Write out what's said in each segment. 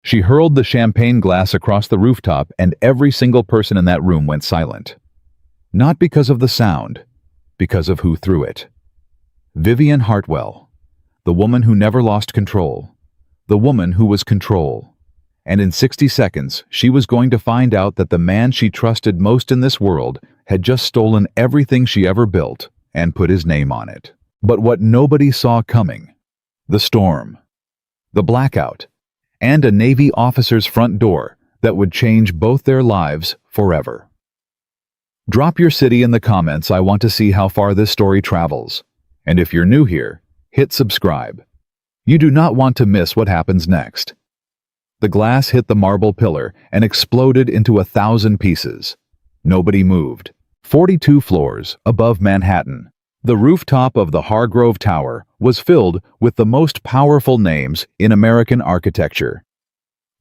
She hurled the champagne glass across the rooftop, and every single person in that room went silent. Not because of the sound, because of who threw it. Vivian Hartwell, the woman who never lost control, the woman who was control. And in 60 seconds, she was going to find out that the man she trusted most in this world had just stolen everything she ever built and put his name on it. But what nobody saw coming, the storm, the blackout, and a Navy officer's front door that would change both their lives forever. Drop your city in the comments. I want to see how far this story travels. And if you're new here, hit subscribe. You do not want to miss what happens next. The glass hit the marble pillar and exploded into 1,000 pieces. Nobody moved. 42 floors above Manhattan, the rooftop of the Hargrove Tower was filled with the most powerful names in American architecture.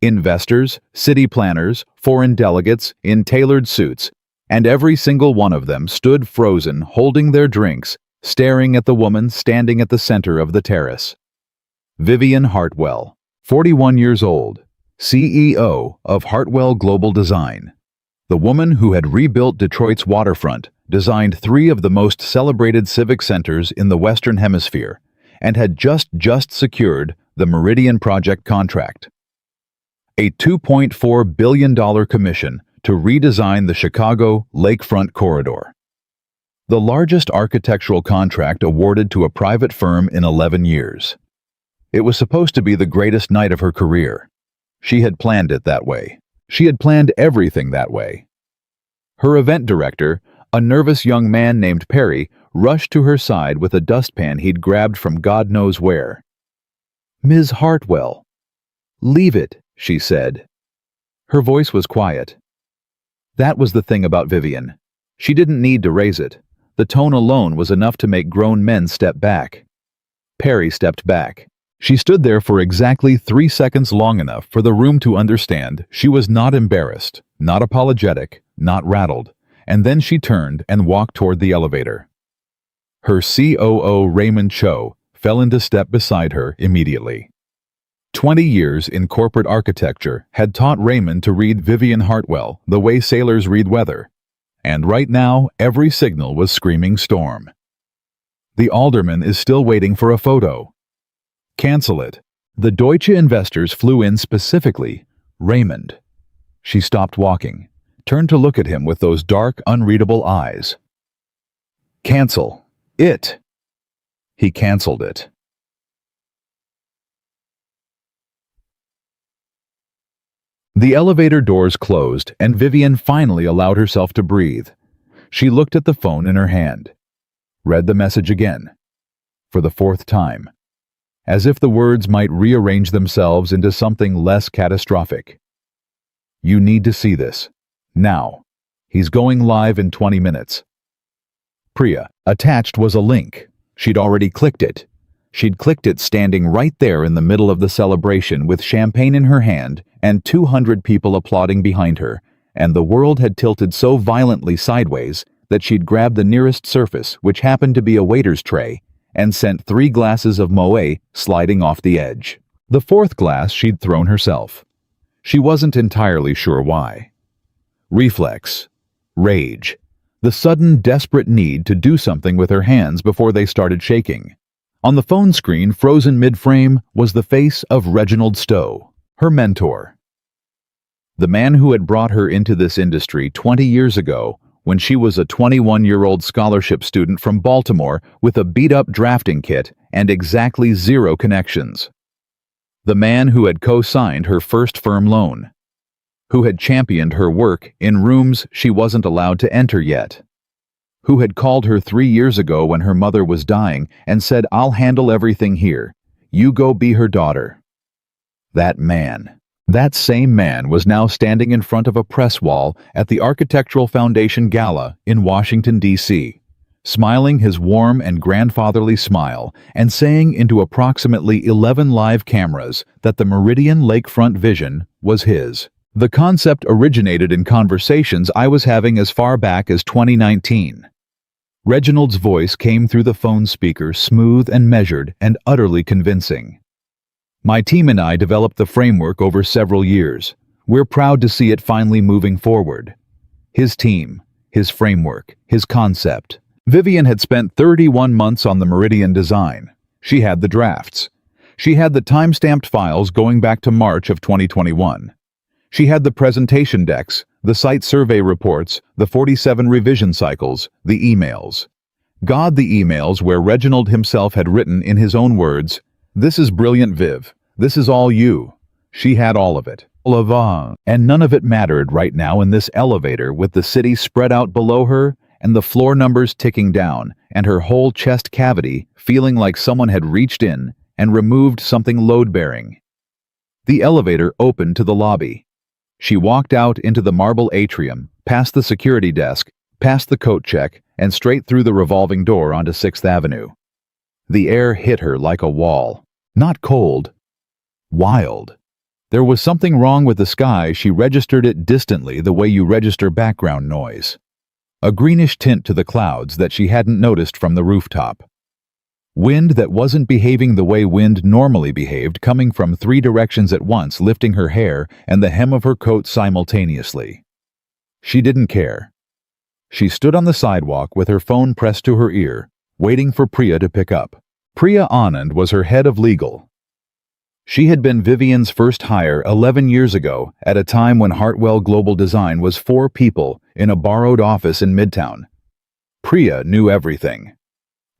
Investors, city planners, foreign delegates in tailored suits, and every single one of them stood frozen, holding their drinks, staring at the woman standing at the center of the terrace. Vivian Hartwell, 41 years old, CEO of Hartwell Global Design. The woman who had rebuilt Detroit's waterfront, designed 3 of the most celebrated civic centers in the Western Hemisphere, and had just secured the Meridian Project contract. A $2.4 billion commission to redesign the Chicago Lakefront Corridor. The largest architectural contract awarded to a private firm in 11 years. It was supposed to be the greatest night of her career. She had planned it that way. She had planned everything that way. Her event director, a nervous young man named Perry, rushed to her side with a dustpan he'd grabbed from God knows where. "Ms. Hartwell." "Leave it," she said. Her voice was quiet. That was the thing about Vivian. She didn't need to raise it. The tone alone was enough to make grown men step back. Perry stepped back. She stood there for exactly 3 seconds, long enough for the room to understand she was not embarrassed, not apologetic, not rattled, and then she turned and walked toward the elevator. Her COO, Raymond Cho, fell into step beside her immediately. 20 years in corporate architecture had taught Raymond to read Vivian Hartwell the way sailors read weather, and right now every signal was screaming storm. The alderman is still waiting for a photo. Cancel it. The Deutsche investors flew in specifically. Raymond. She stopped walking, turned to look at him with those dark, unreadable eyes. Cancel it. He canceled it. The elevator doors closed, and Vivian finally allowed herself to breathe. She looked at the phone in her hand, read the message again, for the 4th time, as if the words might rearrange themselves into something less catastrophic. "You need to see this. Now. He's going live in 20 minutes. Priya. Attached was a link. She'd already clicked it. She'd clicked it standing right there in the middle of the celebration with champagne in her hand and 200 people applauding behind her, and the world had tilted so violently sideways that she'd grabbed the nearest surface, which happened to be a waiter's tray, and sent 3 glasses of Moët sliding off the edge. The 4th glass she'd thrown herself. She wasn't entirely sure why. Reflex. Rage. The sudden, desperate need to do something with her hands before they started shaking. On the phone screen, frozen mid-frame, was the face of Reginald Stowe, her mentor. The man who had brought her into this industry 20 years ago when she was a 21-year-old scholarship student from Baltimore with a beat-up drafting kit and exactly 0 connections. The man who had co-signed her first firm loan. Who had championed her work in rooms she wasn't allowed to enter yet. Who had called her 3 years ago when her mother was dying and said, "I'll handle everything here. You go be her daughter." That man. That same man was now standing in front of a press wall at the Architectural Foundation Gala in Washington, D.C., smiling his warm and grandfatherly smile and saying into approximately 11 live cameras that the Meridian lakefront vision was his. The concept originated in conversations I was having as far back as 2019. Reginald's voice came through the phone speaker, smooth and measured and utterly convincing. My team and I developed the framework over several years. We're proud to see it finally moving forward. His team, his framework, his concept. Vivian had spent 31 months on the Meridian design. She had the drafts. She had the time-stamped files going back to March of 2021. She had the presentation decks, the site survey reports, the 47 revision cycles, the emails. God, the emails where Reginald himself had written in his own words, "This is brilliant, Viv. This is all you." She had all of it. And none of it mattered right now in this elevator with the city spread out below her and the floor numbers ticking down and her whole chest cavity feeling like someone had reached in and removed something load-bearing. The elevator opened to the lobby. She walked out into the marble atrium, past the security desk, past the coat check, and straight through the revolving door onto 6th Avenue. The air hit her like a wall. Not cold. Wild. There was something wrong with the sky. She registered it distantly the way you register background noise. A greenish tint to the clouds that she hadn't noticed from the rooftop. Wind that wasn't behaving the way wind normally behaved, coming from 3 directions at once, lifting her hair and the hem of her coat simultaneously. She didn't care. She stood on the sidewalk with her phone pressed to her ear, waiting for Priya to pick up. Priya Anand was her head of legal. She had been Vivian's first hire 11 years ago at a time when Hartwell Global Design was 4 people in a borrowed office in Midtown. Priya knew everything.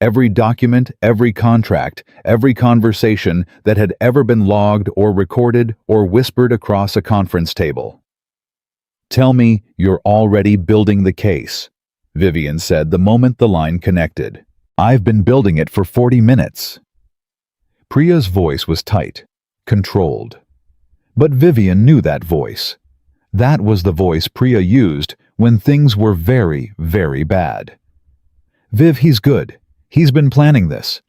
Every document, every contract, every conversation that had ever been logged or recorded or whispered across a conference table. "Tell me you're already building the case," Vivian said the moment the line connected. "I've been building it for 40 minutes. Priya's voice was tight, controlled. But Vivian knew that voice. That was the voice Priya used when things were very, very bad. "Viv, he's good. He's been planning this.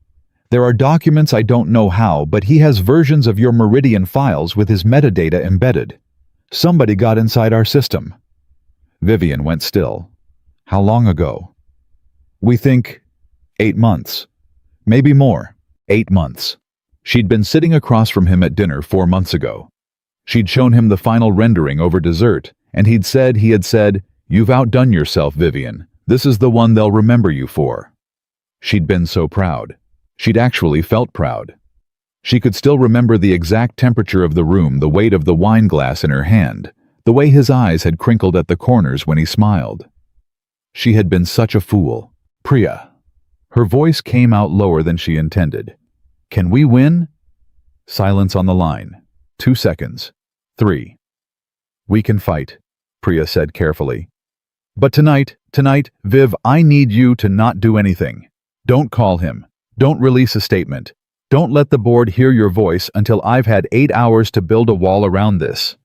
There are documents I don't know how, but he has versions of your Meridian files with his metadata embedded. Somebody got inside our system." Vivian went still. "How long ago?" "We think 8 months. Maybe more. 8 months. She'd been sitting across from him at dinner 4 months ago. She'd shown him the final rendering over dessert, and he had said, "You've outdone yourself, Vivian. This is the one they'll remember you for." She'd been so proud. She'd actually felt proud. She could still remember the exact temperature of the room, the weight of the wine glass in her hand, the way his eyes had crinkled at the corners when he smiled. She had been such a fool. "Priya." Her voice came out lower than she intended. "Can we win?" Silence on the line. 2 seconds. 3. "We can fight," Priya said carefully. "But tonight, Viv, I need you to not do anything. Don't call him. Don't release a statement. Don't let the board hear your voice until I've had 8 hours to build a wall around this.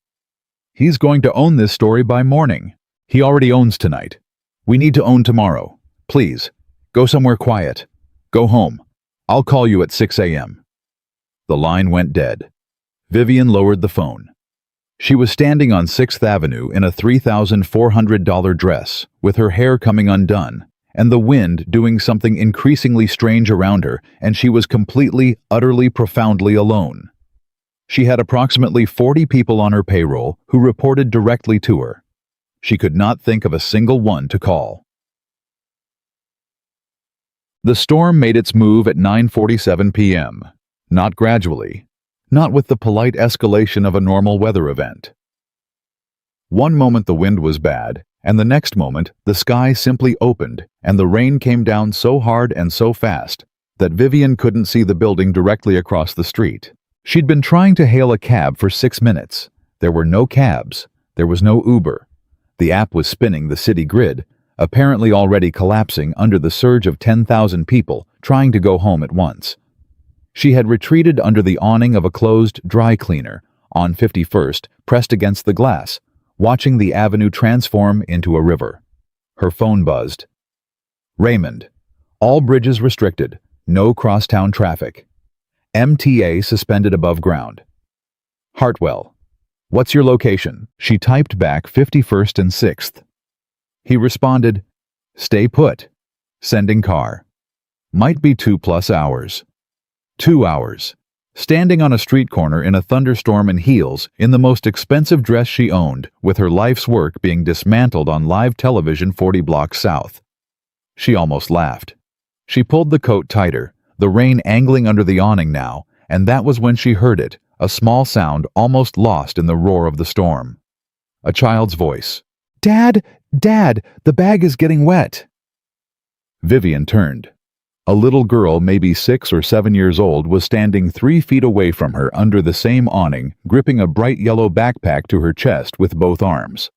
He's going to own this story by morning. He already owns tonight. We need to own tomorrow. Please, go somewhere quiet. Go home. I'll call you at 6 a.m. The line went dead. Vivian lowered the phone. She was standing on 6th Avenue in a $3,400 dress, with her hair coming undone, and the wind doing something increasingly strange around her, and she was completely, utterly, profoundly alone. She had approximately 40 people on her payroll who reported directly to her. She could not think of a single one to call. The storm made its move at 9:47 p.m., not gradually, not with the polite escalation of a normal weather event. One moment the wind was bad, and the next moment the sky simply opened and the rain came down so hard and so fast that Vivian couldn't see the building directly across the street. She'd been trying to hail a cab for 6 minutes. There were no cabs. There was no Uber. The app was spinning the city grid, apparently already collapsing under the surge of 10,000 people trying to go home at once. She had retreated under the awning of a closed dry cleaner on 51st, pressed against the glass, watching the avenue transform into a river. Her phone buzzed. "Raymond. All bridges restricted. No crosstown traffic. MTA suspended above ground. Hartwell. What's your location?" She typed back 51st and 6th. He responded, "Stay put. Sending car. Might be 2+ hours. 2 hours. standing on a street corner in a thunderstorm in heels, in the most expensive dress she owned, with her life's work being dismantled on live television 40 blocks south. She almost laughed. She pulled the coat tighter, the rain angling under the awning now, and that was when she heard it, a small sound almost lost in the roar of the storm. A child's voice. "Dad! Dad! The bag is getting wet!" Vivian turned. A little girl, maybe 6 or 7 years old, was standing 3 feet away from her under the same awning, gripping a bright yellow backpack to her chest with both arms.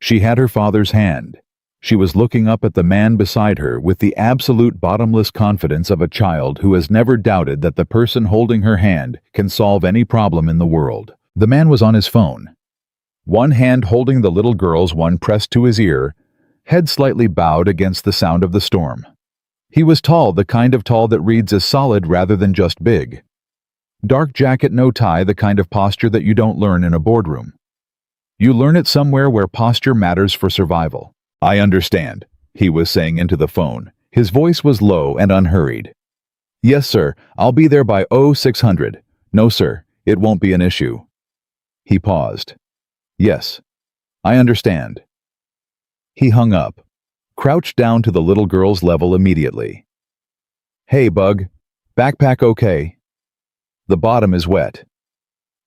She had her father's hand. She was looking up at the man beside her with the absolute bottomless confidence of a child who has never doubted that the person holding her hand can solve any problem in the world. The man was on his phone. One hand holding the little girl's, one pressed to his ear, head slightly bowed against the sound of the storm. He was tall, the kind of tall that reads as solid rather than just big. Dark jacket, no tie, the kind of posture that you don't learn in a boardroom. You learn it somewhere where posture matters for survival. "I understand," he was saying into the phone. His voice was low and unhurried. "Yes, sir, I'll be there by 0600. No, sir, it won't be an issue." He paused. "Yes, I understand." He hung up, crouched down to the little girl's level immediately. "Hey, Bug, backpack okay? The bottom is wet."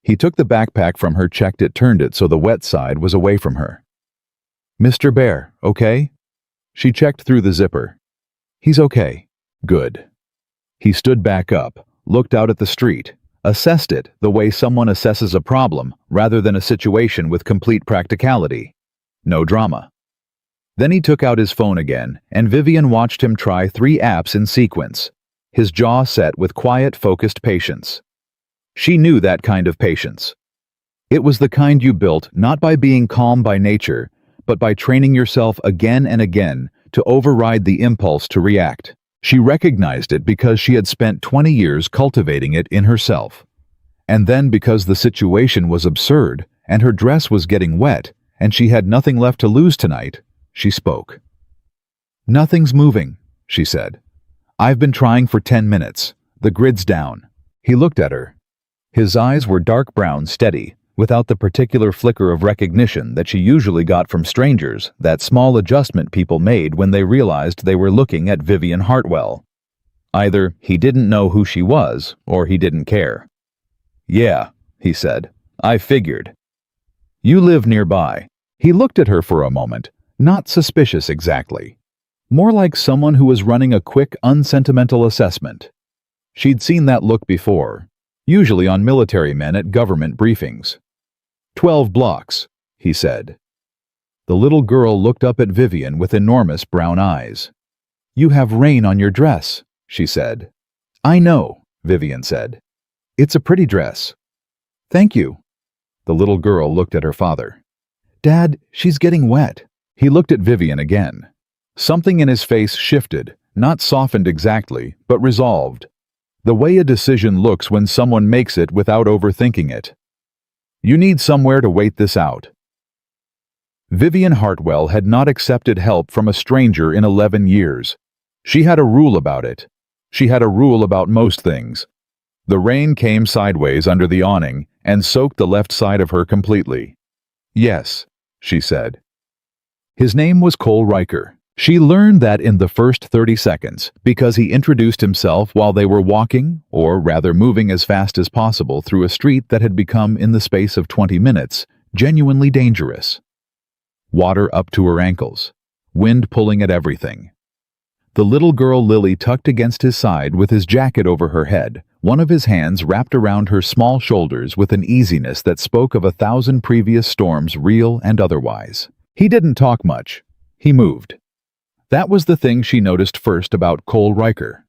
He took the backpack from her, checked it, turned it so the wet side was away from her. "Mr. Bear, okay?" She checked through the zipper. "He's okay." "Good." He stood back up, looked out at the street, assessed it the way someone assesses a problem rather than a situation with complete practicality. No drama. Then he took out his phone again, and Vivian watched him try 3 apps in sequence, his jaw set with quiet, focused patience. She knew that kind of patience. It was the kind you built not by being calm by nature, but by training yourself again and again to override the impulse to react. She recognized it because she had spent 20 years cultivating it in herself. And then because the situation was absurd, and her dress was getting wet, and she had nothing left to lose tonight, she spoke. "Nothing's moving," she said. "I've been trying for 10 minutes. The grid's down." He looked at her. His eyes were dark brown, steady, without the particular flicker of recognition that she usually got from strangers, that small adjustment people made when they realized they were looking at Vivian Hartwell. Either he didn't know who she was, or he didn't care. "Yeah," he said. "I figured. You live nearby." He looked at her for a moment, not suspicious exactly. More like someone who was running a quick, unsentimental assessment. She'd seen that look before, usually on military men at government briefings. 12 blocks, he said. The little girl looked up at Vivian with enormous brown eyes. "You have rain on your dress," she said. "I know," Vivian said. "It's a pretty dress." "Thank you." The little girl looked at her father. "Dad, she's getting wet." He looked at Vivian again. Something in his face shifted, not softened exactly, but resolved. The way a decision looks when someone makes it without overthinking it. "You need somewhere to wait this out." Vivian Hartwell had not accepted help from a stranger in 11 years. She had a rule about it. She had a rule about most things. The rain came sideways under the awning and soaked the left side of her completely. "Yes," she said. His name was Cole Riker. She learned that in the first 30 seconds, because he introduced himself while they were walking, or rather moving as fast as possible through a street that had become, in the space of 20 minutes, genuinely dangerous. Water up to her ankles, wind pulling at everything. The little girl Lily tucked against his side with his jacket over her head, one of his hands wrapped around her small shoulders with an easiness that spoke of 1,000 previous storms, real and otherwise. He didn't talk much. He moved. That was the thing she noticed first about Cole Riker.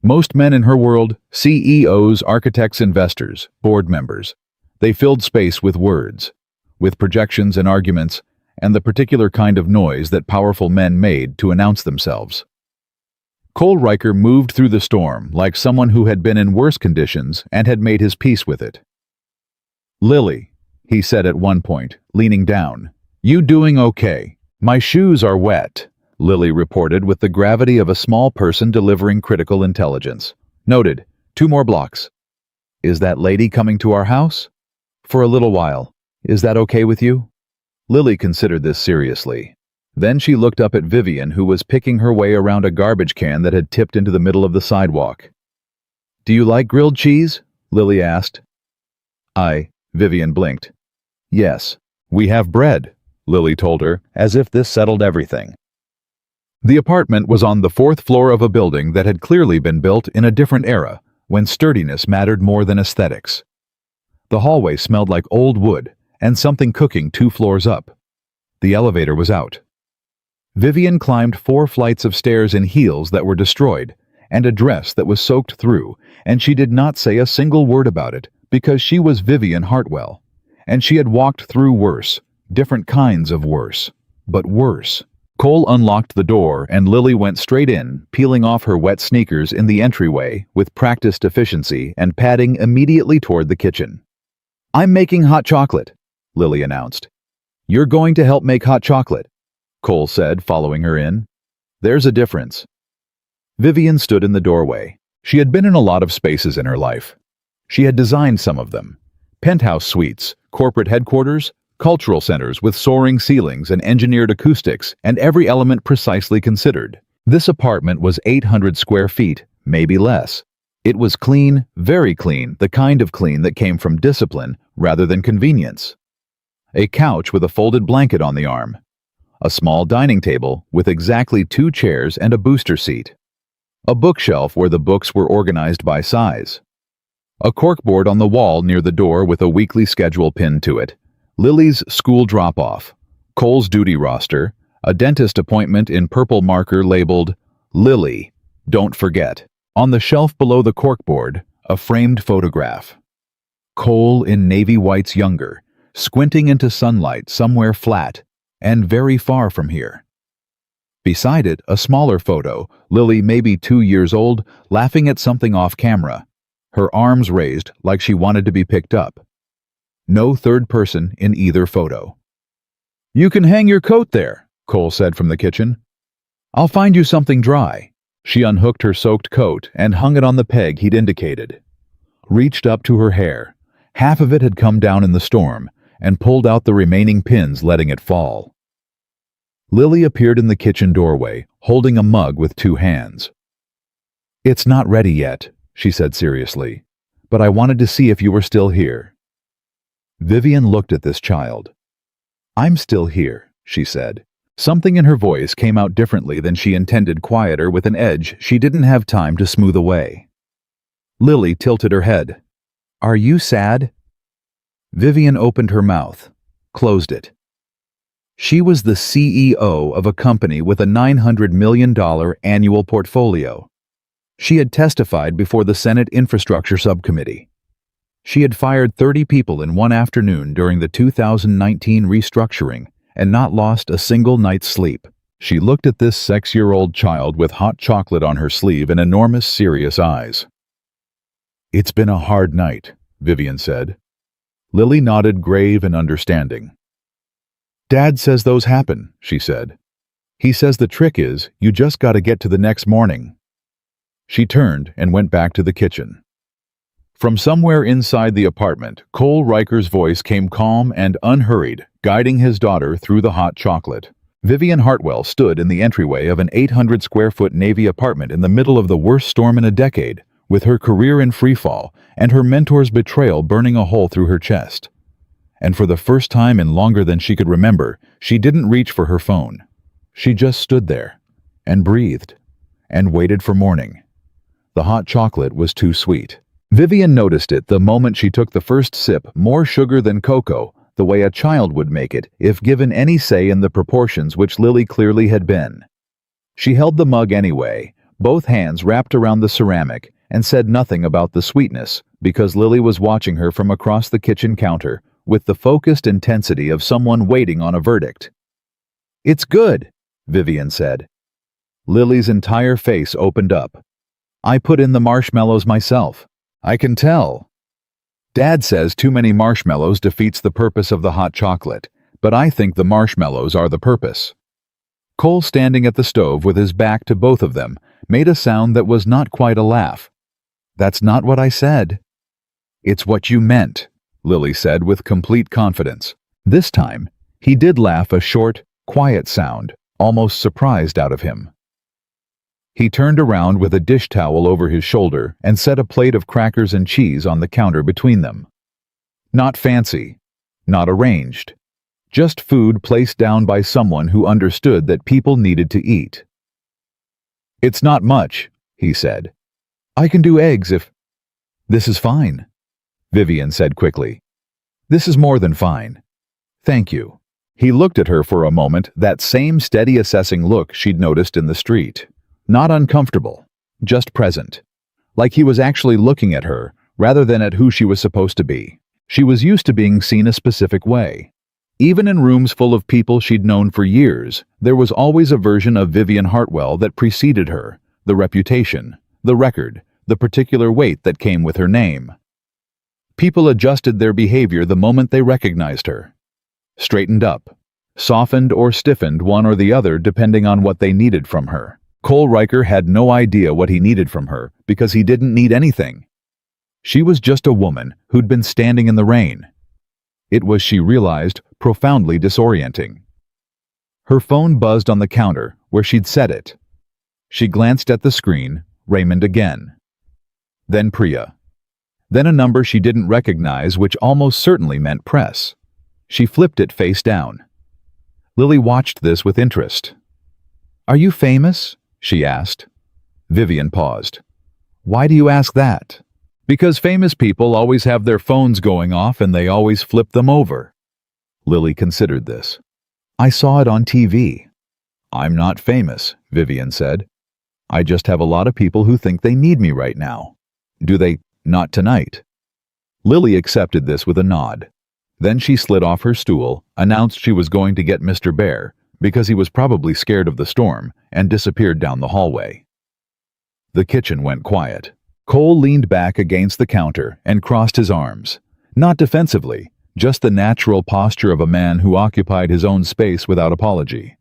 Most men in her world, CEOs, architects, investors, board members, they filled space with words, with projections and arguments, and the particular kind of noise that powerful men made to announce themselves. Cole Riker moved through the storm like someone who had been in worse conditions and had made his peace with it. "Lily," he said at one point, leaning down, "you doing okay?" "My shoes are wet," Lily reported with the gravity of a small person delivering critical intelligence. "Noted. 2 more blocks." Is that lady coming to our house? For a little while. Is that okay with you? Lily considered this seriously. Then she looked up at Vivian, who was picking her way around a garbage can that had tipped into the middle of the sidewalk. Do you like grilled cheese? Lily asked. Vivian blinked. Yes. We have bread, Lily told her, as if this settled everything. The apartment was on the 4th floor of a building that had clearly been built in a different era, when sturdiness mattered more than aesthetics. The hallway smelled like old wood and something cooking 2 floors up. The elevator was out. Vivian climbed 4 flights of stairs in heels that were destroyed, and a dress that was soaked through, and she did not say a single word about it because she was Vivian Hartwell, and she had walked through worse, different kinds of worse, but worse. Cole unlocked the door and Lily went straight in, peeling off her wet sneakers in the entryway with practiced efficiency and padding immediately toward the kitchen. I'm making hot chocolate, Lily announced. You're going to help make hot chocolate, Cole said, following her in. There's a difference. Vivian stood in the doorway. She had been in a lot of spaces in her life. She had designed some of them. Penthouse suites, corporate headquarters, cultural centers with soaring ceilings and engineered acoustics, and every element precisely considered. This apartment was 800 square feet, maybe less. It was clean, very clean, the kind of clean that came from discipline rather than convenience. A couch with a folded blanket on the arm. A small dining table with exactly 2 chairs and a booster seat. A bookshelf where the books were organized by size. A corkboard on the wall near the door with a weekly schedule pinned to it. Lily's school drop-off, Cole's duty roster, a dentist appointment in purple marker labeled, Lily, don't forget. On the shelf below the corkboard, a framed photograph. Cole in navy whites younger, squinting into sunlight somewhere flat, and very far from here. Beside it, a smaller photo, Lily maybe 2 years old, laughing at something off camera, her arms raised like she wanted to be picked up. No third person in either photo. You can hang your coat there, Cole said from the kitchen. I'll find you something dry. She unhooked her soaked coat and hung it on the peg he'd indicated. Reached up to her hair. Half of it had come down in the storm, and pulled out the remaining pins, letting it fall. Lily appeared in the kitchen doorway, holding a mug with 2 hands. It's not ready yet, she said seriously, but I wanted to see if you were still here. Vivian looked at this child. I'm still here, she said. Something in her voice came out differently than she intended, quieter with an edge she didn't have time to smooth away. Lily tilted her head. Are you sad? Vivian opened her mouth, closed it. She was the CEO of a company with a $900 million annual portfolio. She had testified before the Senate Infrastructure Subcommittee. She had fired 30 people in one afternoon during the 2019 restructuring and not lost a single night's sleep. She looked at this 6-year-old child with hot chocolate on her sleeve and enormous, serious eyes. It's been a hard night, Vivian said. Lily nodded, grave and understanding. Dad says those happen, she said. He says the trick is you just got to get to the next morning. She turned and went back to the kitchen. From somewhere inside the apartment, Cole Riker's voice came calm and unhurried, guiding his daughter through the hot chocolate. Vivian Hartwell stood in the entryway of an 800-square-foot Navy apartment in the middle of the worst storm in a decade, with her career in freefall and her mentor's betrayal burning a hole through her chest. And for the first time in longer than she could remember, she didn't reach for her phone. She just stood there, and breathed, and waited for morning. The hot chocolate was too sweet. Vivian noticed it the moment she took the first sip, more sugar than cocoa, the way a child would make it if given any say in the proportions which Lily clearly had been. She held the mug anyway, both hands wrapped around the ceramic, and said nothing about the sweetness because Lily was watching her from across the kitchen counter with the focused intensity of someone waiting on a verdict. It's good, Vivian said. Lily's entire face opened up. I put in the marshmallows myself. I can tell. Dad says too many marshmallows defeats the purpose of the hot chocolate, but I think the marshmallows are the purpose. Cole, standing at the stove with his back to both of them, made a sound that was not quite a laugh. That's not what I said. "It's what you meant," Lily said with complete confidence. This time, he did laugh, a short, quiet sound, almost surprised out of him. He turned around with a dish towel over his shoulder and set a plate of crackers and cheese on the counter between them. Not fancy, not arranged, just food placed down by someone who understood that people needed to eat. "It's not much," he said. "I can do eggs if—" "This is fine," Vivian said quickly. "This is more than fine. Thank you." He looked at her for a moment, that same steady assessing look she'd noticed in the street. Not uncomfortable, just present. Like he was actually looking at her, rather than at who she was supposed to be. She was used to being seen a specific way. Even in rooms full of people she'd known for years, there was always a version of Vivian Hartwell that preceded her, the reputation, the record, the particular weight that came with her name. People adjusted their behavior the moment they recognized her. Straightened up, softened or stiffened, one or the other depending on what they needed from her. Cole Riker had no idea what he needed from her because he didn't need anything. She was just a woman who'd been standing in the rain. It was, she realized, profoundly disorienting. Her phone buzzed on the counter where she'd set it. She glanced at the screen, Raymond again. Then Priya. Then a number she didn't recognize, which almost certainly meant press. She flipped it face down. Lily watched this with interest. "Are you famous?" she asked. Vivian paused. "Why do you ask that?" "Because famous people always have their phones going off and they always flip them over." Lily considered this. "I saw it on TV." "I'm not famous," Vivian said. "I just have a lot of people who think they need me right now." "Do they? Not tonight." Lily accepted this with a nod. Then she slid off her stool, announced she was going to get Mr. Bear, because he was probably scared of the storm, and disappeared down the hallway. The kitchen went quiet. Cole leaned back against the counter and crossed his arms. Not defensively, just the natural posture of a man who occupied his own space without apology.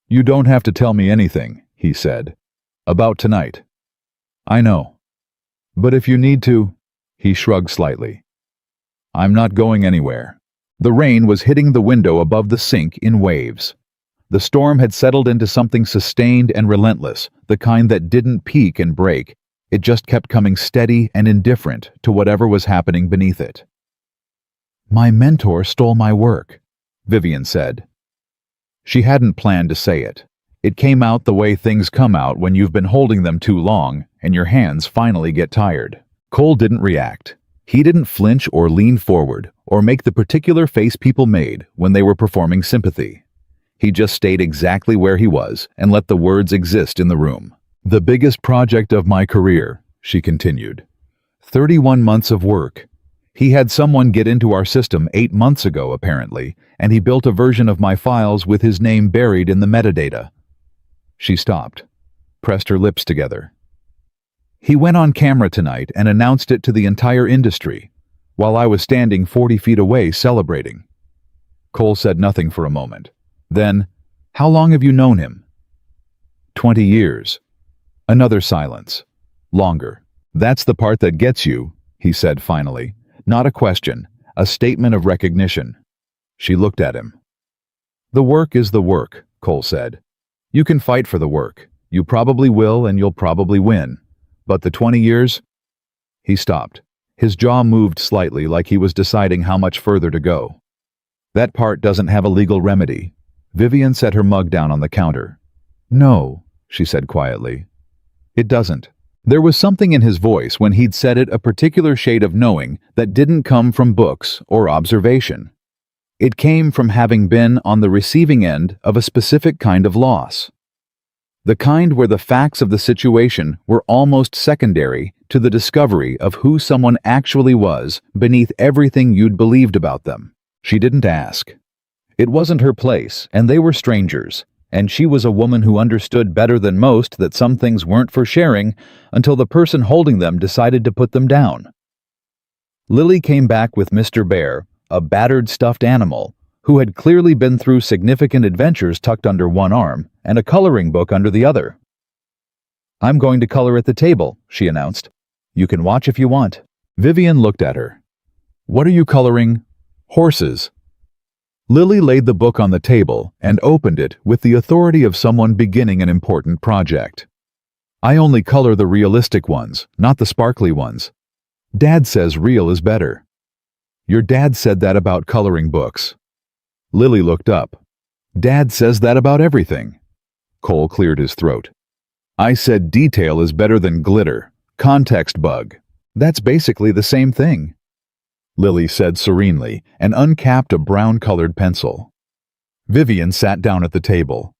"You don't have to tell me anything," he said. "About tonight." "I know. But if you need to—" He shrugged slightly. "I'm not going anywhere." The rain was hitting the window above the sink in waves. The storm had settled into something sustained and relentless, the kind that didn't peak and break. It just kept coming steady and indifferent to whatever was happening beneath it. "My mentor stole my work," Vivian said. She hadn't planned to say it. It came out the way things come out when you've been holding them too long and your hands finally get tired. Cole didn't react. He didn't flinch or lean forward or make the particular face people made when they were performing sympathy. He just stayed exactly where he was and let the words exist in the room. "The biggest project of my career," she continued. 31 months of work. He had someone get into our system 8 months ago, apparently, and he built a version of my files with his name buried in the metadata. She stopped, pressed her lips together. "He went on camera tonight and announced it to the entire industry, while I was standing 40 feet away celebrating." Cole said nothing for a moment. Then, "How long have you known him?" 20 years. Another silence. Longer. "That's the part that gets you," he said finally. Not a question, a statement of recognition. She looked at him. "The work is the work," Cole said. "You can fight for the work. You probably will, and you'll probably win. But the 20 years?" He stopped. His jaw moved slightly, like he was deciding how much further to go. "That part doesn't have a legal remedy." Vivian set her mug down on the counter. "No," she said quietly. "It doesn't." There was something in his voice when he'd said it, a particular shade of knowing that didn't come from books or observation. It came from having been on the receiving end of a specific kind of loss. The kind where the facts of the situation were almost secondary to the discovery of who someone actually was beneath everything you'd believed about them. She didn't ask. It wasn't her place, and they were strangers, and she was a woman who understood better than most that some things weren't for sharing until the person holding them decided to put them down. Lily came back with Mr. Bear, a battered stuffed animal, who had clearly been through significant adventures, tucked under one arm and a coloring book under the other. "I'm going to color at the table," she announced. "You can watch if you want." Vivian looked at her. "What are you coloring?" "Horses." Lily laid the book on the table and opened it with the authority of someone beginning an important project. "I only color the realistic ones, not the sparkly ones. Dad says real is better." "Your dad said that about coloring books." Lily looked up. "Dad says that about everything." Cole cleared his throat. "I said detail is better than glitter. Context bug. That's basically the same thing." Lily said serenely and uncapped a brown-colored pencil. Vivian sat down at the table.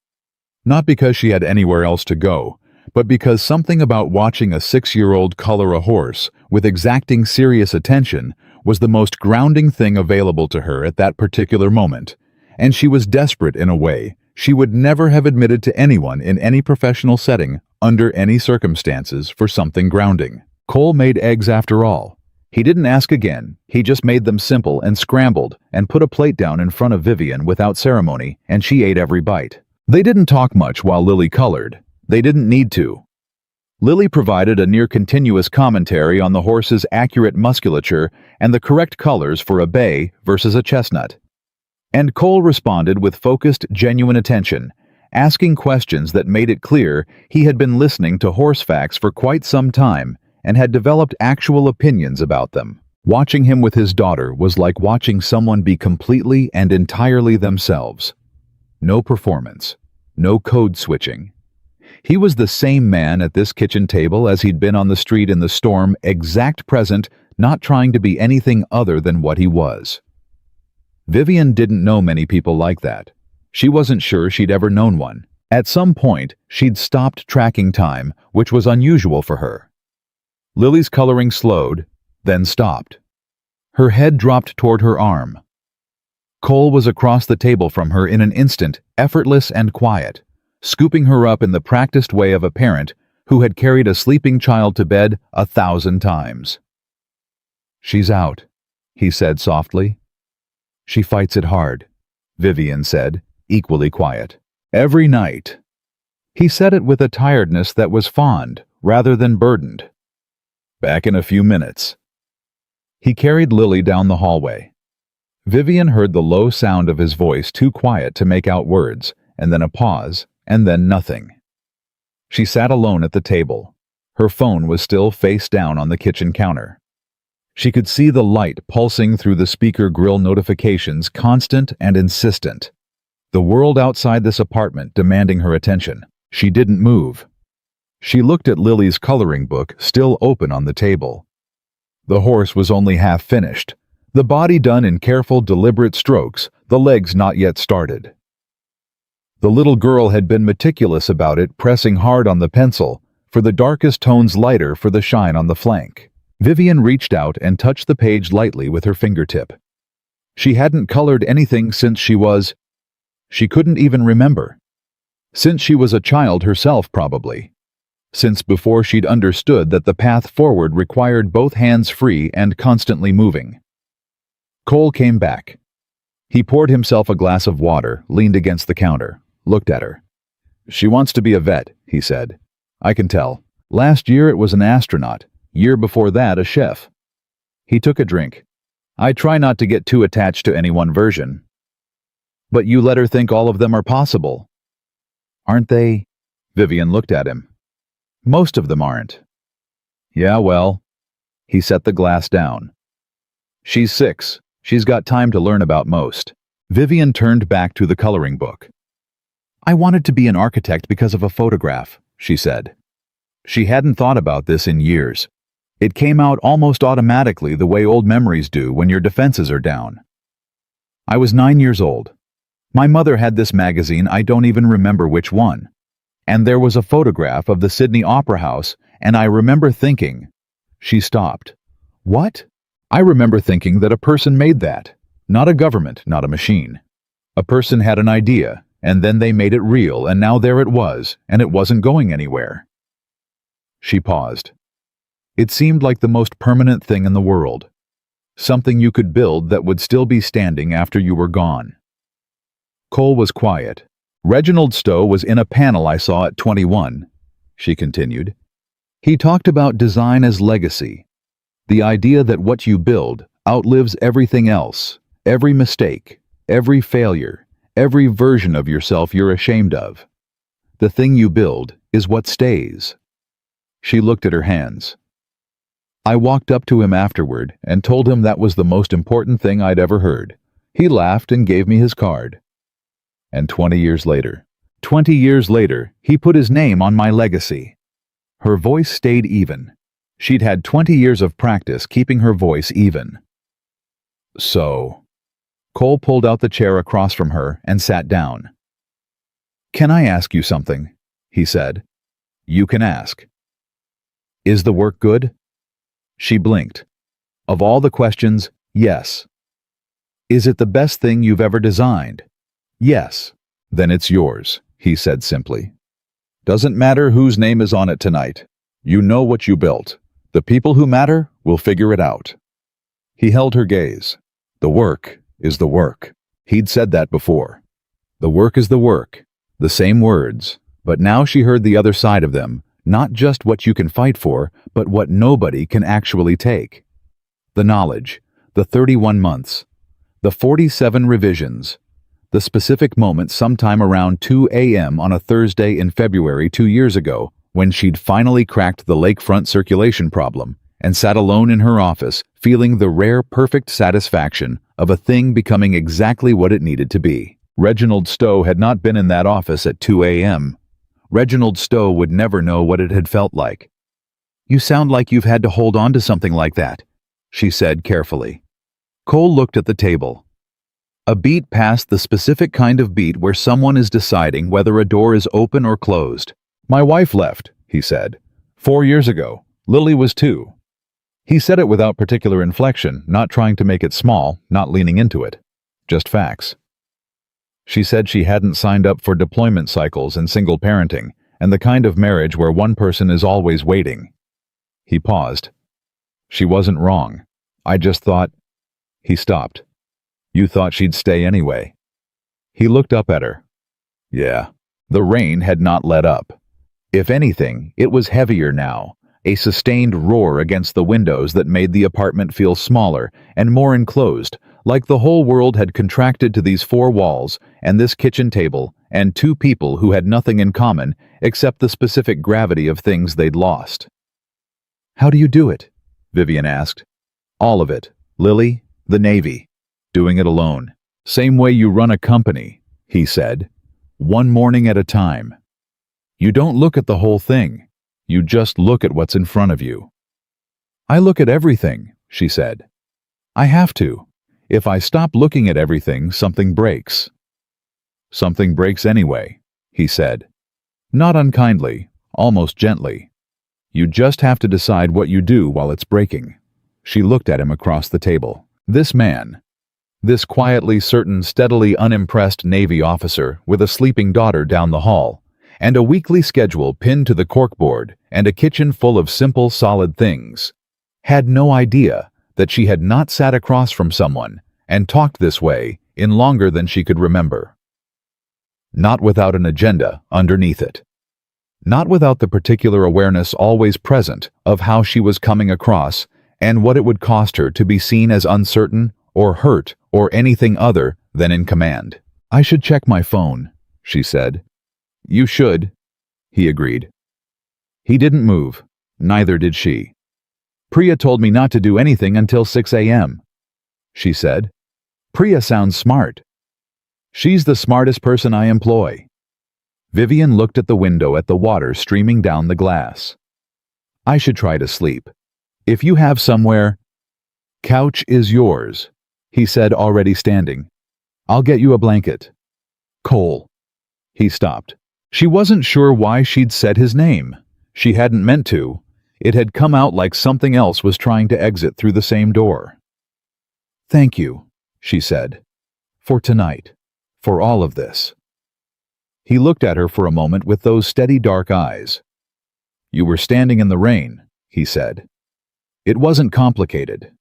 Not because she had anywhere else to go, but because something about watching a 6-year-old color a horse with exacting serious attention was the most grounding thing available to her at that particular moment, and she was desperate in a way she would never have admitted to anyone in any professional setting under any circumstances for something grounding. Cole made eggs after all. He didn't ask again, he just made them simple and scrambled and put a plate down in front of Vivian without ceremony, and she ate every bite. They didn't talk much while Lily colored. They didn't need to. Lily provided a near-continuous commentary on the horse's accurate musculature and the correct colors for a bay versus a chestnut. And Cole responded with focused, genuine attention, asking questions that made it clear he had been listening to horse facts for quite some time and had developed actual opinions about them. Watching him with his daughter was like watching someone be completely and entirely themselves. No performance, no code switching. He was the same man at this kitchen table as he'd been on the street in the storm, exact present, not trying to be anything other than what he was. Vivian didn't know many people like that. She wasn't sure she'd ever known one. At some point, she'd stopped tracking time, which was unusual for her. Lily's coloring slowed, then stopped. Her head dropped toward her arm. Cole was across the table from her in an instant, effortless and quiet, scooping her up in the practiced way of a parent who had carried a sleeping child to bed 1,000 times. "She's out," he said softly. "She fights it hard," Vivian said, equally quiet. "Every night." He said it with a tiredness that was fond, rather than burdened. "Back in a few minutes." He carried Lily down the hallway. Vivian heard the low sound of his voice too quiet to make out words, and then a pause, and then nothing. She sat alone at the table. Her phone was still face down on the kitchen counter. She could see the light pulsing through the speaker grill notifications, constant and insistent. The world outside this apartment demanding her attention. She didn't move. She looked at Lily's coloring book, still open on the table. The horse was only half finished, the body done in careful, deliberate strokes, the legs not yet started. The little girl had been meticulous about it, pressing hard on the pencil, for the darkest tones lighter for the shine on the flank. Vivian reached out and touched the page lightly with her fingertip. She hadn't colored anything since she couldn't even remember. Since she was a child herself, probably. Since before she'd understood that the path forward required both hands free and constantly moving. Cole came back. He poured himself a glass of water, leaned against the counter, looked at her. "She wants to be a vet," he said. "I can tell. Last year it was an astronaut. Year before that, a chef." He took a drink. "I try not to get too attached to any one version." "But you let her think all of them are possible." "Aren't they?" Vivian looked at him. "Most of them aren't." "Yeah, well." He set the glass down. "She's 6. She's got time to learn about most." Vivian turned back to the coloring book. "I wanted to be an architect because of a photograph," she said. She hadn't thought about this in years. It came out almost automatically the way old memories do when your defenses are down. "I was 9 years old. My mother had this magazine, I don't even remember which one. And there was a photograph of the Sydney Opera House, and I remember thinking..." She stopped. "What?" "I remember thinking that a person made that. Not a government, not a machine. A person had an idea, and then they made it real, and now there it was, and it wasn't going anywhere." She paused. It seemed like the most permanent thing in the world. Something you could build that would still be standing after you were gone. Cole was quiet. "Reginald Stowe was in a panel I saw at 21, she continued. He talked about design as legacy. The idea that what you build outlives everything else, every mistake, every failure, every version of yourself you're ashamed of. The thing you build is what stays. She looked at her hands. I walked up to him afterward and told him that was the most important thing I'd ever heard. He laughed and gave me his card. And 20 years later, he put his name on my legacy. Her voice stayed even. She'd had 20 years of practice keeping her voice even. So, Cole pulled out the chair across from her and sat down. Can I ask you something? He said. You can ask. Is the work good? She blinked. Of all the questions, yes. Is it the best thing you've ever designed? Yes. Then it's yours, he said simply. Doesn't matter whose name is on it tonight. You know what you built. The people who matter will figure it out. He held her gaze. The work is the work. He'd said that before. The work is the work. The same words, but now she heard the other side of them, not just what you can fight for, but what nobody can actually take. The knowledge, the 31 months, the 47 revisions, the specific moment sometime around 2 a.m. on a Thursday in February 2 years ago, when she'd finally cracked the lakefront circulation problem and sat alone in her office, feeling the rare perfect satisfaction of a thing becoming exactly what it needed to be. Reginald Stowe had not been in that office at 2 a.m. Reginald Stowe would never know what it had felt like. You sound like you've had to hold on to something like that, she said carefully. Cole looked at the table. A beat past the specific kind of beat where someone is deciding whether a door is open or closed. My wife left, he said. 4 years ago. Lily was 2. He said it without particular inflection, not trying to make it small, not leaning into it. Just facts. She said she hadn't signed up for deployment cycles and single parenting, and the kind of marriage where one person is always waiting. He paused. She wasn't wrong. I just thought... He stopped. You thought she'd stay anyway. He looked up at her. Yeah. The rain had not let up. If anything, it was heavier now, a sustained roar against the windows that made the apartment feel smaller and more enclosed, like the whole world had contracted to these 4 walls and this kitchen table and 2 people who had nothing in common except the specific gravity of things they'd lost. How do you do it? Vivian asked. All of it. Lily, the Navy. Doing it alone. Same way you run a company, he said. One morning at a time. You don't look at the whole thing. You just look at what's in front of you. I look at everything, she said. I have to. If I stop looking at everything, something breaks. Something breaks anyway, he said. Not unkindly, almost gently. You just have to decide what you do while it's breaking. She looked at him across the table. This man, this quietly certain, steadily unimpressed Navy officer with a sleeping daughter down the hall, and a weekly schedule pinned to the corkboard and a kitchen full of simple, solid things, had no idea that she had not sat across from someone and talked this way in longer than she could remember. Not without an agenda underneath it. Not without the particular awareness always present of how she was coming across and what it would cost her to be seen as uncertain or hurt or anything other than in command. I should check my phone, she said. You should, he agreed. He didn't move. Neither did she. Priya told me not to do anything until 6 a.m., she said. Priya sounds smart. She's the smartest person I employ. Vivian looked at the window at the water streaming down the glass. I should try to sleep. If you have somewhere... Couch is yours, he said, already standing. I'll get you a blanket. Cole. He stopped. She wasn't sure why she'd said his name. She hadn't meant to. It had come out like something else was trying to exit through the same door. Thank you, she said. For tonight. For all of this. He looked at her for a moment with those steady dark eyes. You were standing in the rain, he said. It wasn't complicated.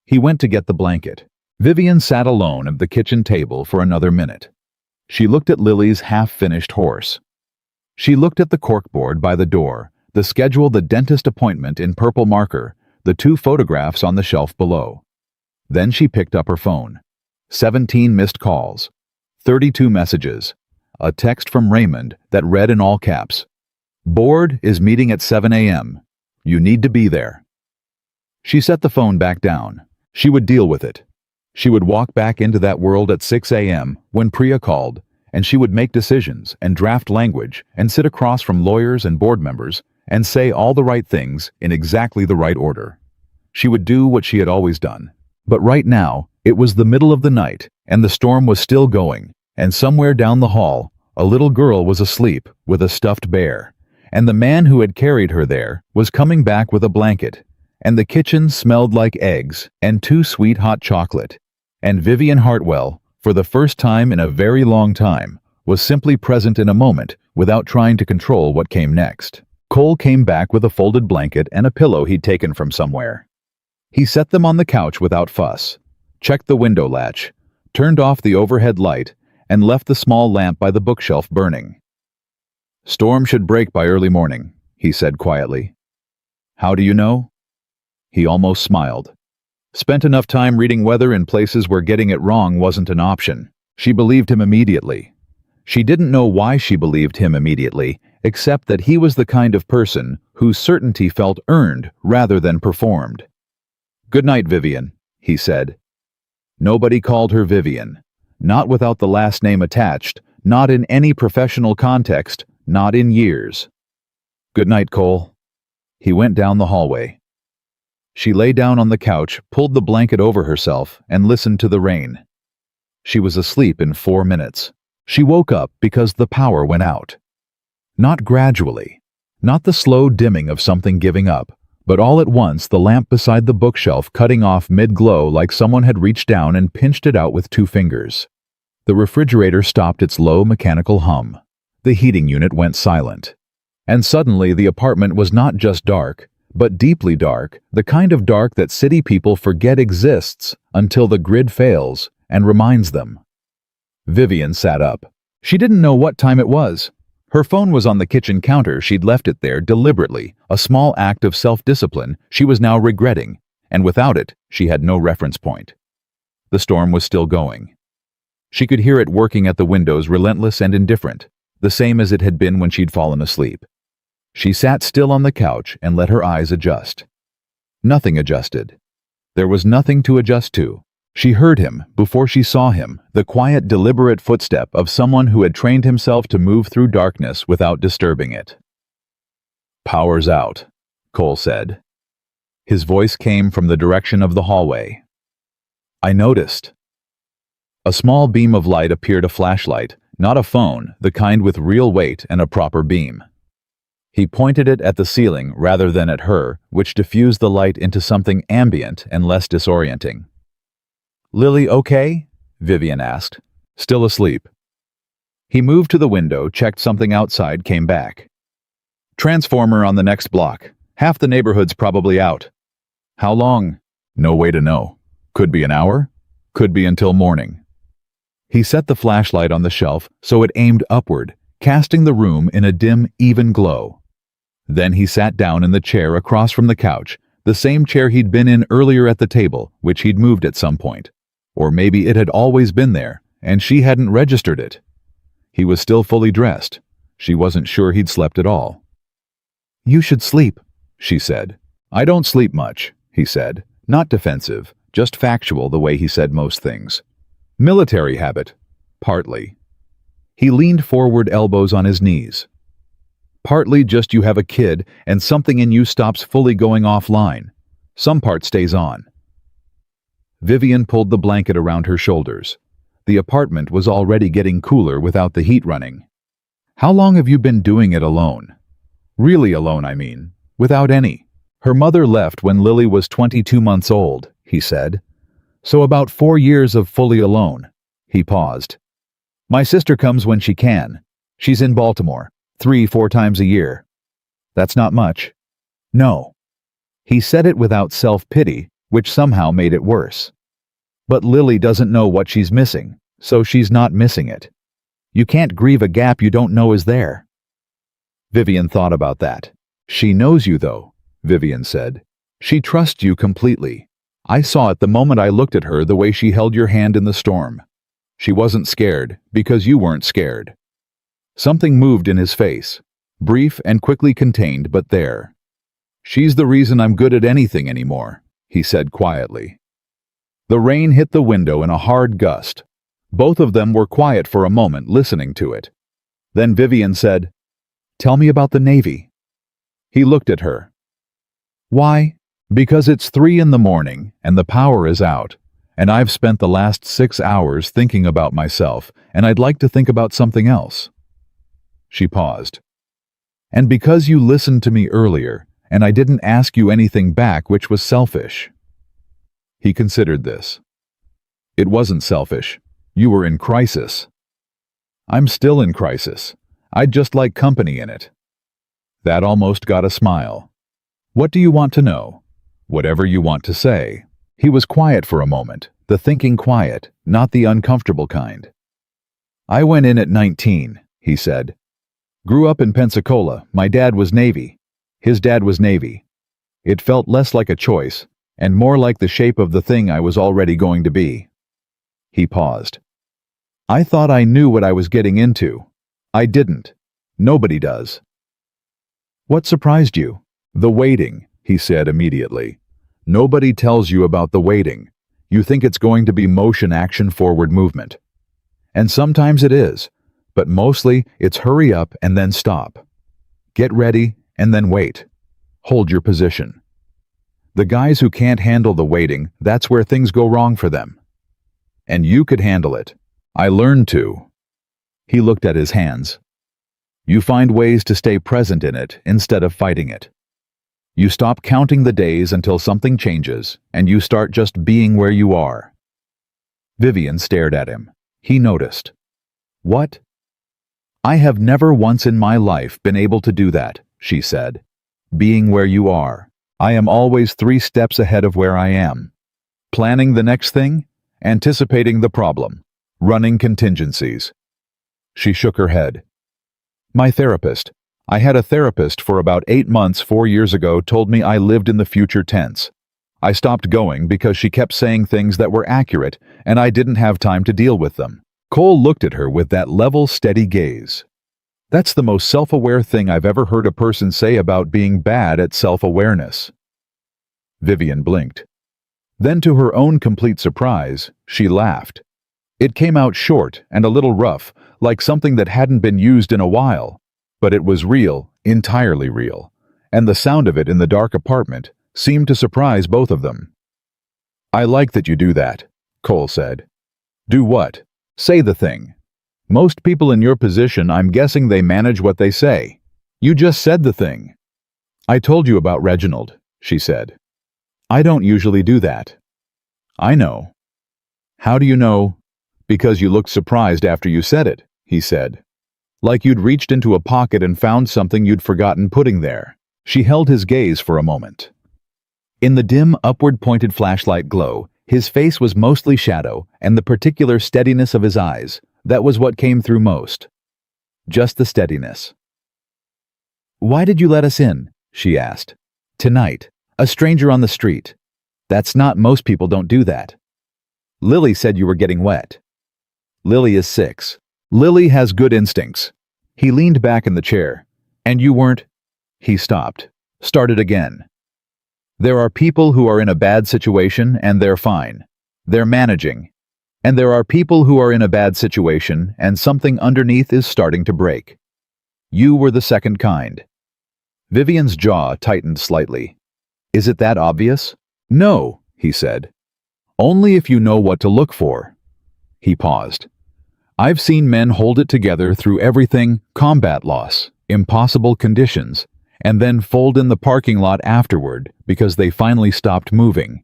He went to get the blanket. Vivian sat alone at the kitchen table for another minute. She looked at Lily's half-finished horse. She looked at the corkboard by the door, the schedule, the dentist appointment in purple marker, the 2 photographs on the shelf below. Then she picked up her phone. 17 missed calls, 32 messages, a text from Raymond that read in all caps, "Board is meeting at 7 a.m. You need to be there." She set the phone back down. She would deal with it. She would walk back into that world at 6 a.m. when Priya called, and she would make decisions and draft language and sit across from lawyers and board members and say all the right things in exactly the right order. She would do what she had always done. But right now, it was the middle of the night, and the storm was still going, and somewhere down the hall, a little girl was asleep with a stuffed bear, and the man who had carried her there was coming back with a blanket, and the kitchen smelled like eggs and 2 sweet hot chocolate, and Vivian Hartwell, for the first time in a very long time, was simply present in a moment without trying to control what came next. Cole came back with a folded blanket and a pillow he'd taken from somewhere. He set them on the couch without fuss, checked the window latch, turned off the overhead light, and left the small lamp by the bookshelf burning. "Storm should break by early morning," he said quietly. "How do you know?" He almost smiled. Spent enough time reading weather in places where getting it wrong wasn't an option. She believed him immediately. She didn't know why she believed him immediately, except that he was the kind of person whose certainty felt earned rather than performed. "Good night, Vivian," he said. Nobody called her Vivian. Not without the last name attached, not in any professional context, not in years. "Good night, Cole." He went down the hallway. She lay down on the couch, pulled the blanket over herself, and listened to the rain. She was asleep in 4 minutes. She woke up because the power went out. Not gradually, not the slow dimming of something giving up, but all at once the lamp beside the bookshelf cutting off mid-glow like someone had reached down and pinched it out with 2 fingers. The refrigerator stopped its low mechanical hum. The heating unit went silent. And suddenly the apartment was not just dark, but deeply dark, the kind of dark that city people forget exists until the grid fails and reminds them. Vivian sat up. She didn't know what time it was. Her phone was on the kitchen counter. She'd left it there deliberately, a small act of self-discipline she was now regretting, and without it, she had no reference point. The storm was still going. She could hear it working at the windows, relentless and indifferent, the same as it had been when she'd fallen asleep. She sat still on the couch and let her eyes adjust. Nothing adjusted. There was nothing to adjust to. She heard him before she saw him, the quiet, deliberate footstep of someone who had trained himself to move through darkness without disturbing it. "Power's out," Cole said. His voice came from the direction of the hallway. "I noticed." A small beam of light appeared, a flashlight, not a phone, the kind with real weight and a proper beam. He pointed it at the ceiling rather than at her, which diffused the light into something ambient and less disorienting. "Lily okay?" Vivian asked. "Still asleep." He moved to the window, checked something outside, came back. "Transformer on the next block. Half the neighborhood's probably out." "How long?" "No way to know. Could be an hour. Could be until morning." He set the flashlight on the shelf so it aimed upward, casting the room in a dim, even glow. Then he sat down in the chair across from the couch, the same chair he'd been in earlier at the table, which he'd moved at some point. Or maybe it had always been there, and she hadn't registered it. He was still fully dressed. She wasn't sure he'd slept at all. "You should sleep," she said. "I don't sleep much," he said, not defensive, just factual the way he said most things. "Military habit. Partly." He leaned forward, elbows on his knees. "Partly just you have a kid and something in you stops fully going offline. Some part stays on." Vivian pulled the blanket around her shoulders. The apartment was already getting cooler without the heat running. "How long have you been doing it alone?" "Really alone, I mean. Without any." "Her mother left when Lily was 22 months old," he said. "So about 4 years of fully alone." He paused. "My sister comes when she can. She's in Baltimore, 3-4 times a year." "That's not much." "No." He said it without self-pity, which somehow made it worse. "But Lily doesn't know what she's missing, so she's not missing it. You can't grieve a gap you don't know is there." Vivian thought about that. "She knows you, though," Vivian said. She trusts you completely. I saw it the moment I looked at her, the way she held your hand in the storm. She wasn't scared because you weren't scared. Something moved in his face, brief and quickly contained, but there. She's the reason I'm good at anything anymore, he said quietly. The rain hit the window in a hard gust. Both of them were quiet for a moment, listening to it. Then Vivian said, "Tell me about the Navy." He looked at her. "Why?" "Because it's 3 in the morning and the power is out, and I've spent the last 6 hours thinking about myself, and I'd like to think about something else." She paused. "And because you listened to me earlier, and I didn't ask you anything back, which was selfish." He considered this. "It wasn't selfish. You were in crisis." "I'm still in crisis. I'd just like company in it." That almost got a smile. "What do you want to know?" "Whatever you want to say." He was quiet for a moment, the thinking quiet, not the uncomfortable kind. "I went in at 19, he said. "Grew up in Pensacola. My dad was Navy. His dad was Navy. It felt less like a choice, and more like the shape of the thing I was already going to be." He paused. "I thought I knew what I was getting into. I didn't. Nobody does." "What surprised you?" "The waiting," he said immediately. "Nobody tells you about the waiting. You think it's going to be motion, action, forward movement. And sometimes it is, but mostly it's hurry up and then stop. Get ready and then wait. Hold your position. The guys who can't handle the waiting, that's where things go wrong for them. And you could handle it. I learned to." He looked at his hands. "You find ways to stay present in it instead of fighting it. You stop counting the days until something changes, and you start just being where you are." Vivian stared at him. He noticed. "What?" "I have never once in my life been able to do that," she said. "Being where you are. I am always 3 steps ahead of where I am. Planning the next thing, anticipating the problem, running contingencies." She shook her head. "My therapist. I had a therapist for about 8 months 4 years ago told me I lived in the future tense. I stopped going because she kept saying things that were accurate, and I didn't have time to deal with them." Cole looked at her with that level, steady gaze. "That's the most self-aware thing I've ever heard a person say about being bad at self-awareness." Vivian blinked. Then, to her own complete surprise, she laughed. It came out short and a little rough, like something that hadn't been used in a while. But it was real, entirely real, and the sound of it in the dark apartment seemed to surprise both of them. "I like that you do that," Cole said. "Do what?" "Say the thing. Most people in your position, I'm guessing they manage what they say. You just said the thing." "I told you about Reginald," she said. "I don't usually do that." "I know." "How do you know?" "Because you looked surprised after you said it," he said. "Like you'd reached into a pocket and found something you'd forgotten putting there." She held his gaze for a moment. In the dim, upward-pointed flashlight glow, his face was mostly shadow, and the particular steadiness of his eyes, that was what came through most. Just the steadiness. "Why did you let us in?" she asked. "Tonight. A stranger on the street. That's not, most people don't do that." "Lily said you were getting wet." "Lily is 6. Lily has good instincts." He leaned back in the chair. "And you weren't—" He stopped. Started again. "There are people who are in a bad situation and they're fine. They're managing. And there are people who are in a bad situation and something underneath is starting to break. You were the second kind." Vivian's jaw tightened slightly. "Is it that obvious?" "No," he said. "Only if you know what to look for." He paused. "I've seen men hold it together through everything, combat loss, impossible conditions, and then fold in the parking lot afterward because they finally stopped moving.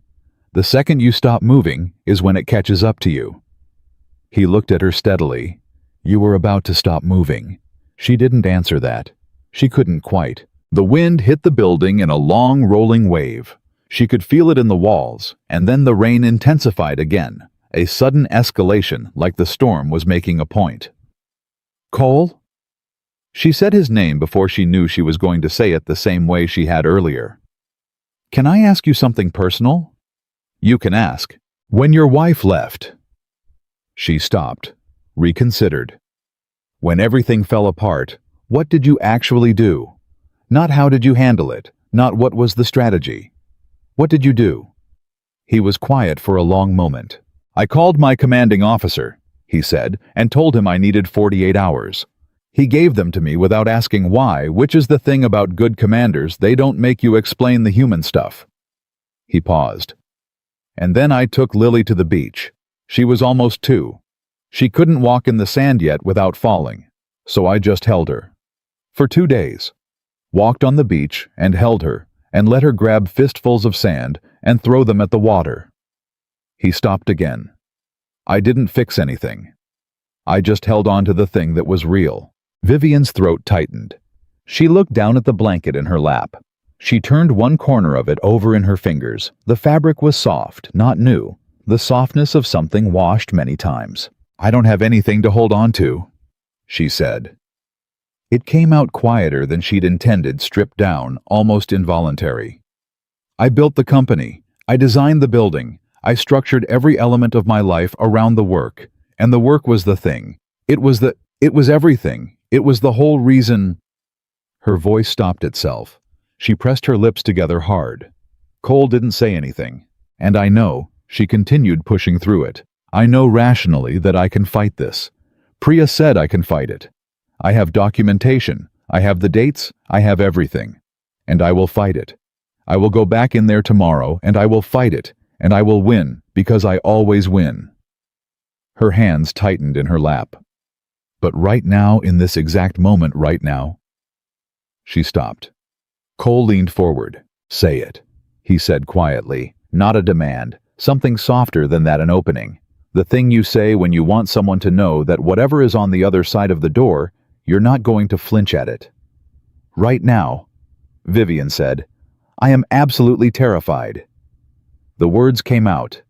The second you stop moving is when it catches up to you." He looked at her steadily. "You were about to stop moving." She didn't answer that. She couldn't quite. The wind hit the building in a long, rolling wave. She could feel it in the walls, and then the rain intensified again, a sudden escalation like the storm was making a point. "Cole?" She said his name before she knew she was going to say it the same way she had earlier. Can I ask you something personal? You can ask. When your wife left. She stopped, reconsidered. When everything fell apart, what did you actually do? Not how did you handle it, not what was the strategy. What did you do? He was quiet for a long moment. I called my commanding officer, he said, and told him I needed 48 hours. He gave them to me without asking why, which is the thing about good commanders, they don't make you explain the human stuff. He paused. And then I took Lily to the beach. She was almost 2. She couldn't walk in the sand yet without falling, so I just held her. For 2 days. Walked on the beach and held her, and let her grab fistfuls of sand and throw them at the water. He stopped again. I didn't fix anything. I just held on to the thing that was real. Vivian's throat tightened. She looked down at the blanket in her lap. She turned one corner of it over in her fingers. The fabric was soft, not new, the softness of something washed many times. I don't have anything to hold on to, she said. It came out quieter than she'd intended, stripped down, almost involuntary. I built the company. I designed the building. I structured every element of my life around the work. And the work was the thing. It was everything. It was the whole reason. Her voice stopped itself. She pressed her lips together hard. Cole didn't say anything. And I know, she continued pushing through it. I know rationally that I can fight this. Priya said I can fight it. I have documentation. I have the dates. I have everything. And I will fight it. I will go back in there tomorrow and I will fight it. And I will win, because I always win. Her hands tightened in her lap. But right now, in this exact moment right now. She stopped. Cole leaned forward. Say it, he said quietly, not a demand, something softer than that, an opening. The thing you say when you want someone to know that whatever is on the other side of the door, you're not going to flinch at it. Right now, Vivian said, I am absolutely terrified. The words came out,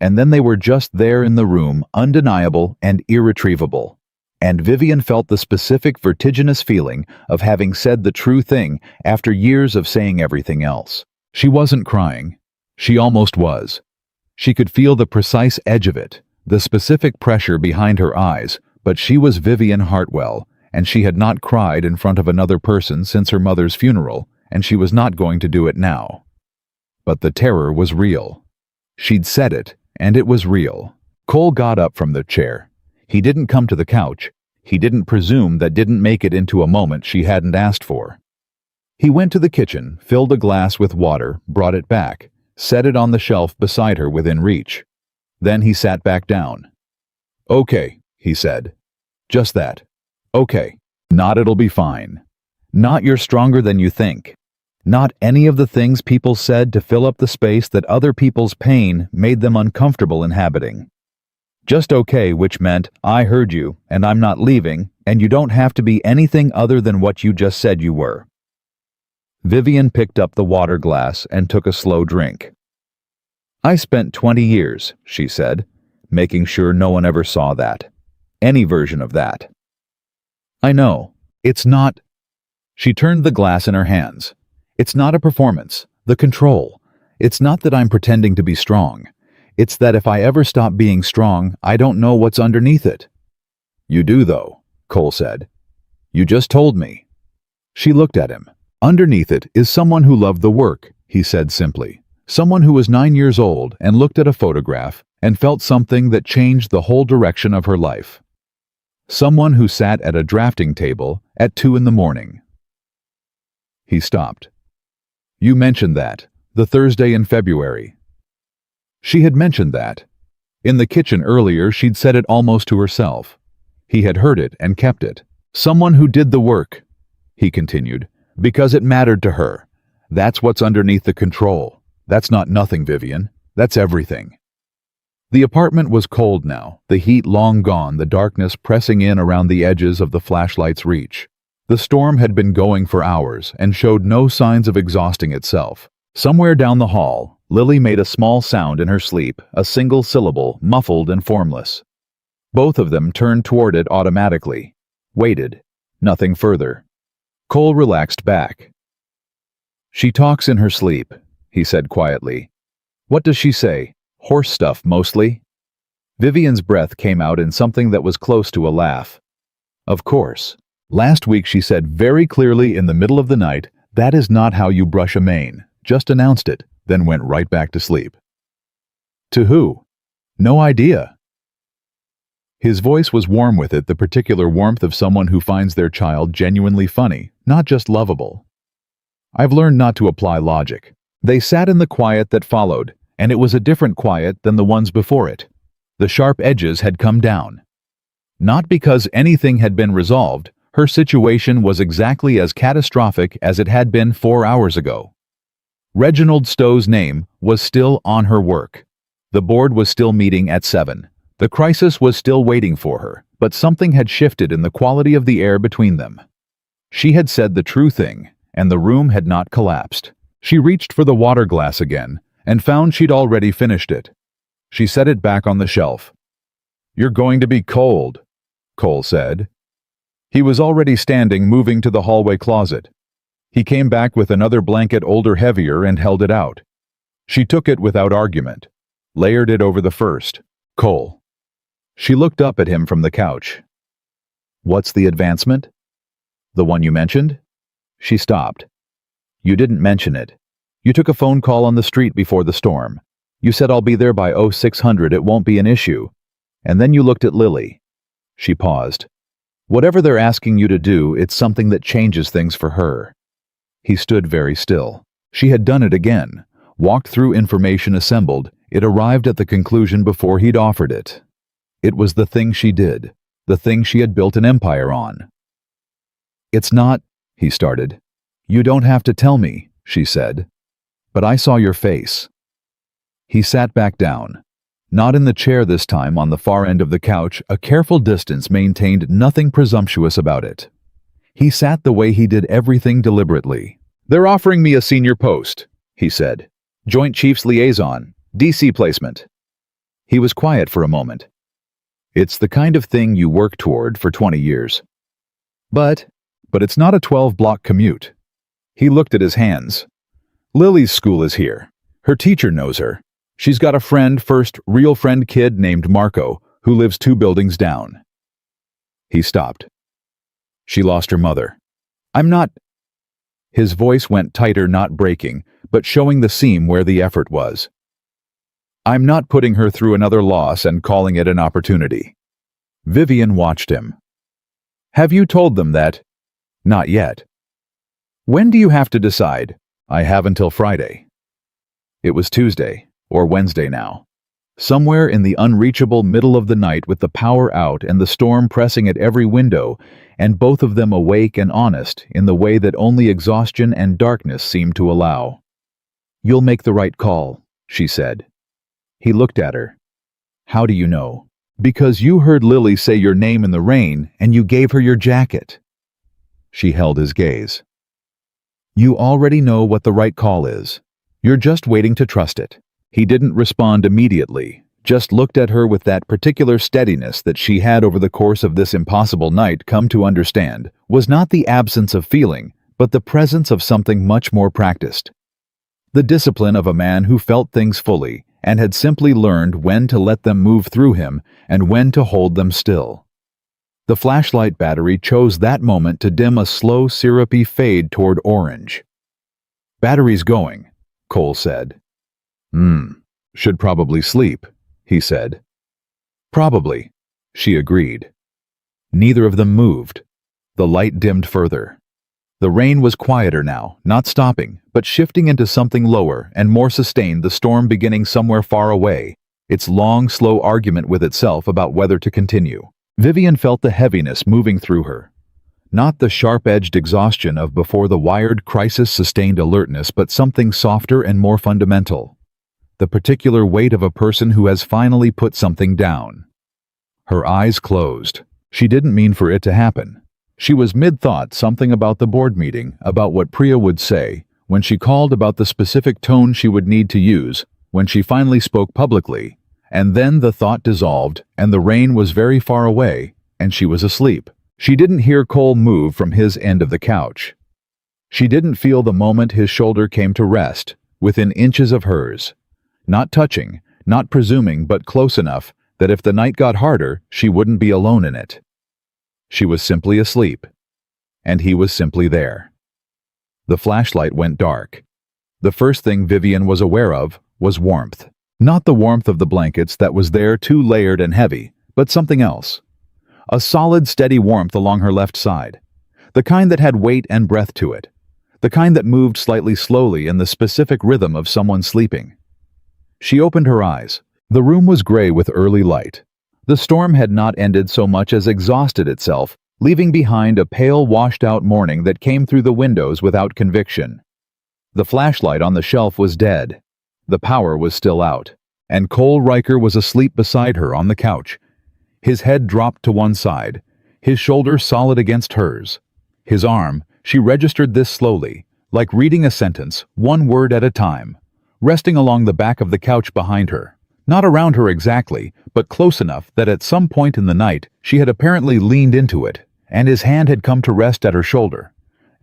and then they were just there in the room, undeniable and irretrievable. And Vivian felt the specific vertiginous feeling of having said the true thing after years of saying everything else. She wasn't crying. She almost was. She could feel the precise edge of it, the specific pressure behind her eyes, but she was Vivian Hartwell, and she had not cried in front of another person since her mother's funeral, and she was not going to do it now. But the terror was real. She'd said it, and it was real. Cole got up from the chair. He didn't come to the couch. He didn't presume that didn't make it into a moment she hadn't asked for. He went to the kitchen, filled a glass with water, brought it back, set it on the shelf beside her within reach. Then he sat back down. Okay, he said. Just that. Okay. Not it'll be fine. Not you're stronger than you think. Not any of the things people said to fill up the space that other people's pain made them uncomfortable inhabiting. Just okay, which meant, I heard you, and I'm not leaving, and you don't have to be anything other than what you just said you were. Vivian picked up the water glass and took a slow drink. I spent 20 years, she said, making sure no one ever saw that. Any version of that. I know. It's not. She turned the glass in her hands. It's not a performance. The control. It's not that I'm pretending to be strong. It's that if I ever stop being strong, I don't know what's underneath it. You do, though, Cole said. You just told me. She looked at him. Underneath it is someone who loved the work, he said simply. Someone who was 9 years old and looked at a photograph and felt something that changed the whole direction of her life. Someone who sat at a drafting table at 2 a.m. He stopped. You mentioned that, the Thursday in February. She had mentioned that. In the kitchen earlier, she'd said it almost to herself. He had heard it and kept it. Someone who did the work, he continued, because it mattered to her. That's what's underneath the control. That's not nothing, Vivian. That's everything. The apartment was cold now, the heat long gone, the darkness pressing in around the edges of the flashlight's reach. The storm had been going for hours and showed no signs of exhausting itself. Somewhere down the hall, Lily made a small sound in her sleep, a single syllable, muffled and formless. Both of them turned toward it automatically. Waited. Nothing further. Cole relaxed back. She talks in her sleep, he said quietly. What does she say? Horse stuff, mostly? Vivian's breath came out in something that was close to a laugh. Of course. Last week she said very clearly in the middle of the night, that is not how you brush a mane. Just announced it, then went right back to sleep. To who? No idea. His voice was warm with it, the particular warmth of someone who finds their child genuinely funny, not just lovable. I've learned not to apply logic. They sat in the quiet that followed, and it was a different quiet than the ones before it. The sharp edges had come down. Not because anything had been resolved, her situation was exactly as catastrophic as it had been 4 hours ago. Reginald Stowe's name was still on her work. The board was still meeting at 7. The crisis was still waiting for her, but something had shifted in the quality of the air between them. She had said the true thing, and the room had not collapsed. She reached for the water glass again, and found she'd already finished it. She set it back on the shelf. "You're going to be cold," Cole said. He was already standing, moving to the hallway closet. He came back with another blanket, older, heavier, and held it out. She took it without argument, layered it over the first. Cole. She looked up at him from the couch. "What's the advancement?" "The one you mentioned?" She stopped. "You didn't mention it. You took a phone call on the street before the storm. You said I'll be there by 0600, it won't be an issue. And then you looked at Lily." She paused. "Whatever they're asking you to do, it's something that changes things for her." He stood very still. She had done it again. Walked through information assembled. It arrived at the conclusion before he'd offered it. It was the thing she did. The thing she had built an empire on. "It's not," he started. "You don't have to tell me," she said. "But I saw your face." He sat back down. Not in the chair this time, on the far end of the couch, a careful distance maintained, nothing presumptuous about it. He sat the way he did everything deliberately. "They're offering me a senior post," he said. "Joint Chiefs Liaison, DC placement." He was quiet for a moment. "It's the kind of thing you work toward for 20 years. But it's not a 12-block commute." He looked at his hands. "Lily's school is here. Her teacher knows her. She's got a friend, first real friend kid named Marco, who lives 2 buildings down." He stopped. "She lost her mother. I'm not—" His voice went tighter, not breaking, but showing the seam where the effort was. "I'm not putting her through another loss and calling it an opportunity." Vivian watched him. "Have you told them that?" "Not yet." "When do you have to decide?" "I have until Friday." It was Tuesday, or Wednesday now. Somewhere in the unreachable middle of the night, with the power out and the storm pressing at every window, and both of them awake and honest in the way that only exhaustion and darkness seemed to allow. "You'll make the right call," she said. He looked at her. "How do you know?" "Because you heard Lily say your name in the rain, and you gave her your jacket." She held his gaze. "You already know what the right call is. You're just waiting to trust it." He didn't respond immediately, just looked at her with that particular steadiness that she had over the course of this impossible night come to understand was not the absence of feeling, but the presence of something much more practiced. The discipline of a man who felt things fully and had simply learned when to let them move through him and when to hold them still. The flashlight battery chose that moment to dim a slow, syrupy fade toward orange. "Battery's going," Cole said. Should probably sleep," he said. "Probably," she agreed. Neither of them moved. The light dimmed further. The rain was quieter now, not stopping, but shifting into something lower and more sustained, the storm beginning somewhere far away, its long, slow argument with itself about whether to continue. Vivian felt the heaviness moving through her. Not the sharp-edged exhaustion of before the wired, crisis-sustained alertness, but something softer and more fundamental. The particular weight of a person who has finally put something down. Her eyes closed. She didn't mean for it to happen. She was mid-thought, something about the board meeting, about what Priya would say, when she called, about the specific tone she would need to use, when she finally spoke publicly, and then the thought dissolved, and the rain was very far away, and she was asleep. She didn't hear Cole move from his end of the couch. She didn't feel the moment his shoulder came to rest, within inches of hers. Not touching, not presuming, but close enough that if the night got harder, she wouldn't be alone in it. She was simply asleep, and he was simply there. The flashlight went dark. The first thing Vivian was aware of was warmth. Not the warmth of the blankets that was there too layered and heavy, but something else. A solid, steady warmth along her left side. The kind that had weight and breath to it. The kind that moved slightly slowly in the specific rhythm of someone sleeping. She opened her eyes. The room was gray with early light. The storm had not ended so much as exhausted itself, leaving behind a pale, washed-out morning that came through the windows without conviction. The flashlight on the shelf was dead. The power was still out, and Cole Riker was asleep beside her on the couch. His head dropped to one side, his shoulder solid against hers. His arm, she registered this slowly, like reading a sentence, one word at a time, resting along the back of the couch behind her. Not around her exactly, but close enough that at some point in the night she had apparently leaned into it, and his hand had come to rest at her shoulder.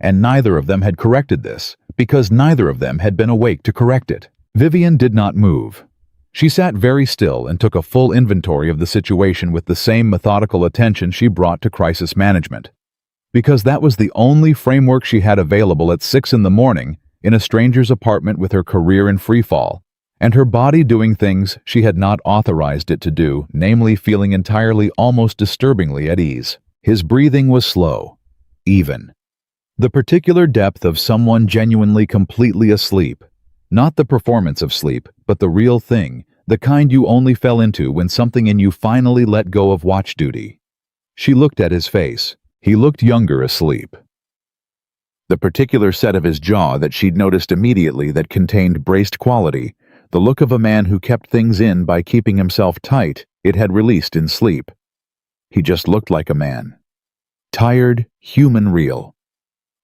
And neither of them had corrected this, because neither of them had been awake to correct it. Vivian did not move. She sat very still and took a full inventory of the situation with the same methodical attention she brought to crisis management. Because that was the only framework she had available at 6 in the morning in a stranger's apartment with her career in freefall, and her body doing things she had not authorized it to do, namely feeling entirely, almost disturbingly at ease. His breathing was slow, even. The particular depth of someone genuinely completely asleep. Not the performance of sleep, but the real thing, the kind you only fell into when something in you finally let go of watch duty. She looked at his face. He looked younger asleep. The particular set of his jaw that she'd noticed immediately that contained braced quality, the look of a man who kept things in by keeping himself tight, it had released in sleep. He just looked like a man. Tired, human real.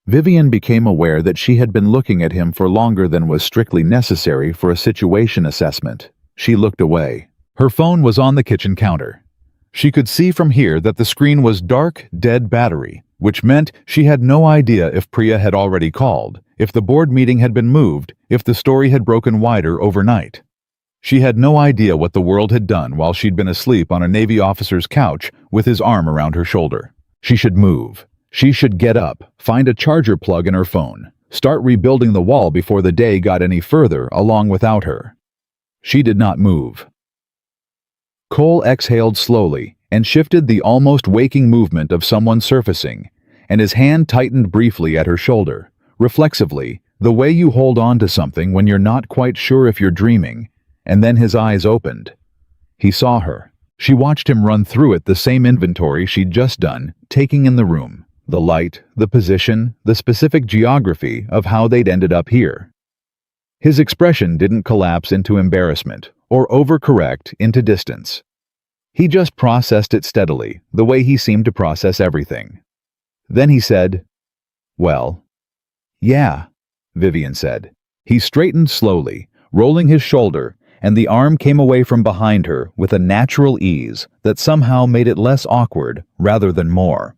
Vivian became aware that she had been looking at him for longer than was strictly necessary for a situation assessment. She looked away. Her phone was on the kitchen counter. She could see from here that the screen was dark, dead battery, which meant she had no idea if Priya had already called, if the board meeting had been moved, if the story had broken wider overnight. She had no idea what the world had done while she'd been asleep on a Navy officer's couch with his arm around her shoulder. She should move. She should get up, find a charger plug in her phone, start rebuilding the wall before the day got any further along without her. She did not move. Cole exhaled slowly and shifted the almost waking movement of someone surfacing, and his hand tightened briefly at her shoulder, reflexively, the way you hold on to something when you're not quite sure if you're dreaming, and then his eyes opened. He saw her. She watched him run through it, the same inventory she'd just done, taking in the room, the light, the position, the specific geography of how they'd ended up here. His expression didn't collapse into embarrassment or overcorrect into distance. He just processed it steadily, the way he seemed to process everything. Then he said, "Well, yeah," Vivian said. He straightened slowly, rolling his shoulder, and the arm came away from behind her with a natural ease that somehow made it less awkward rather than more.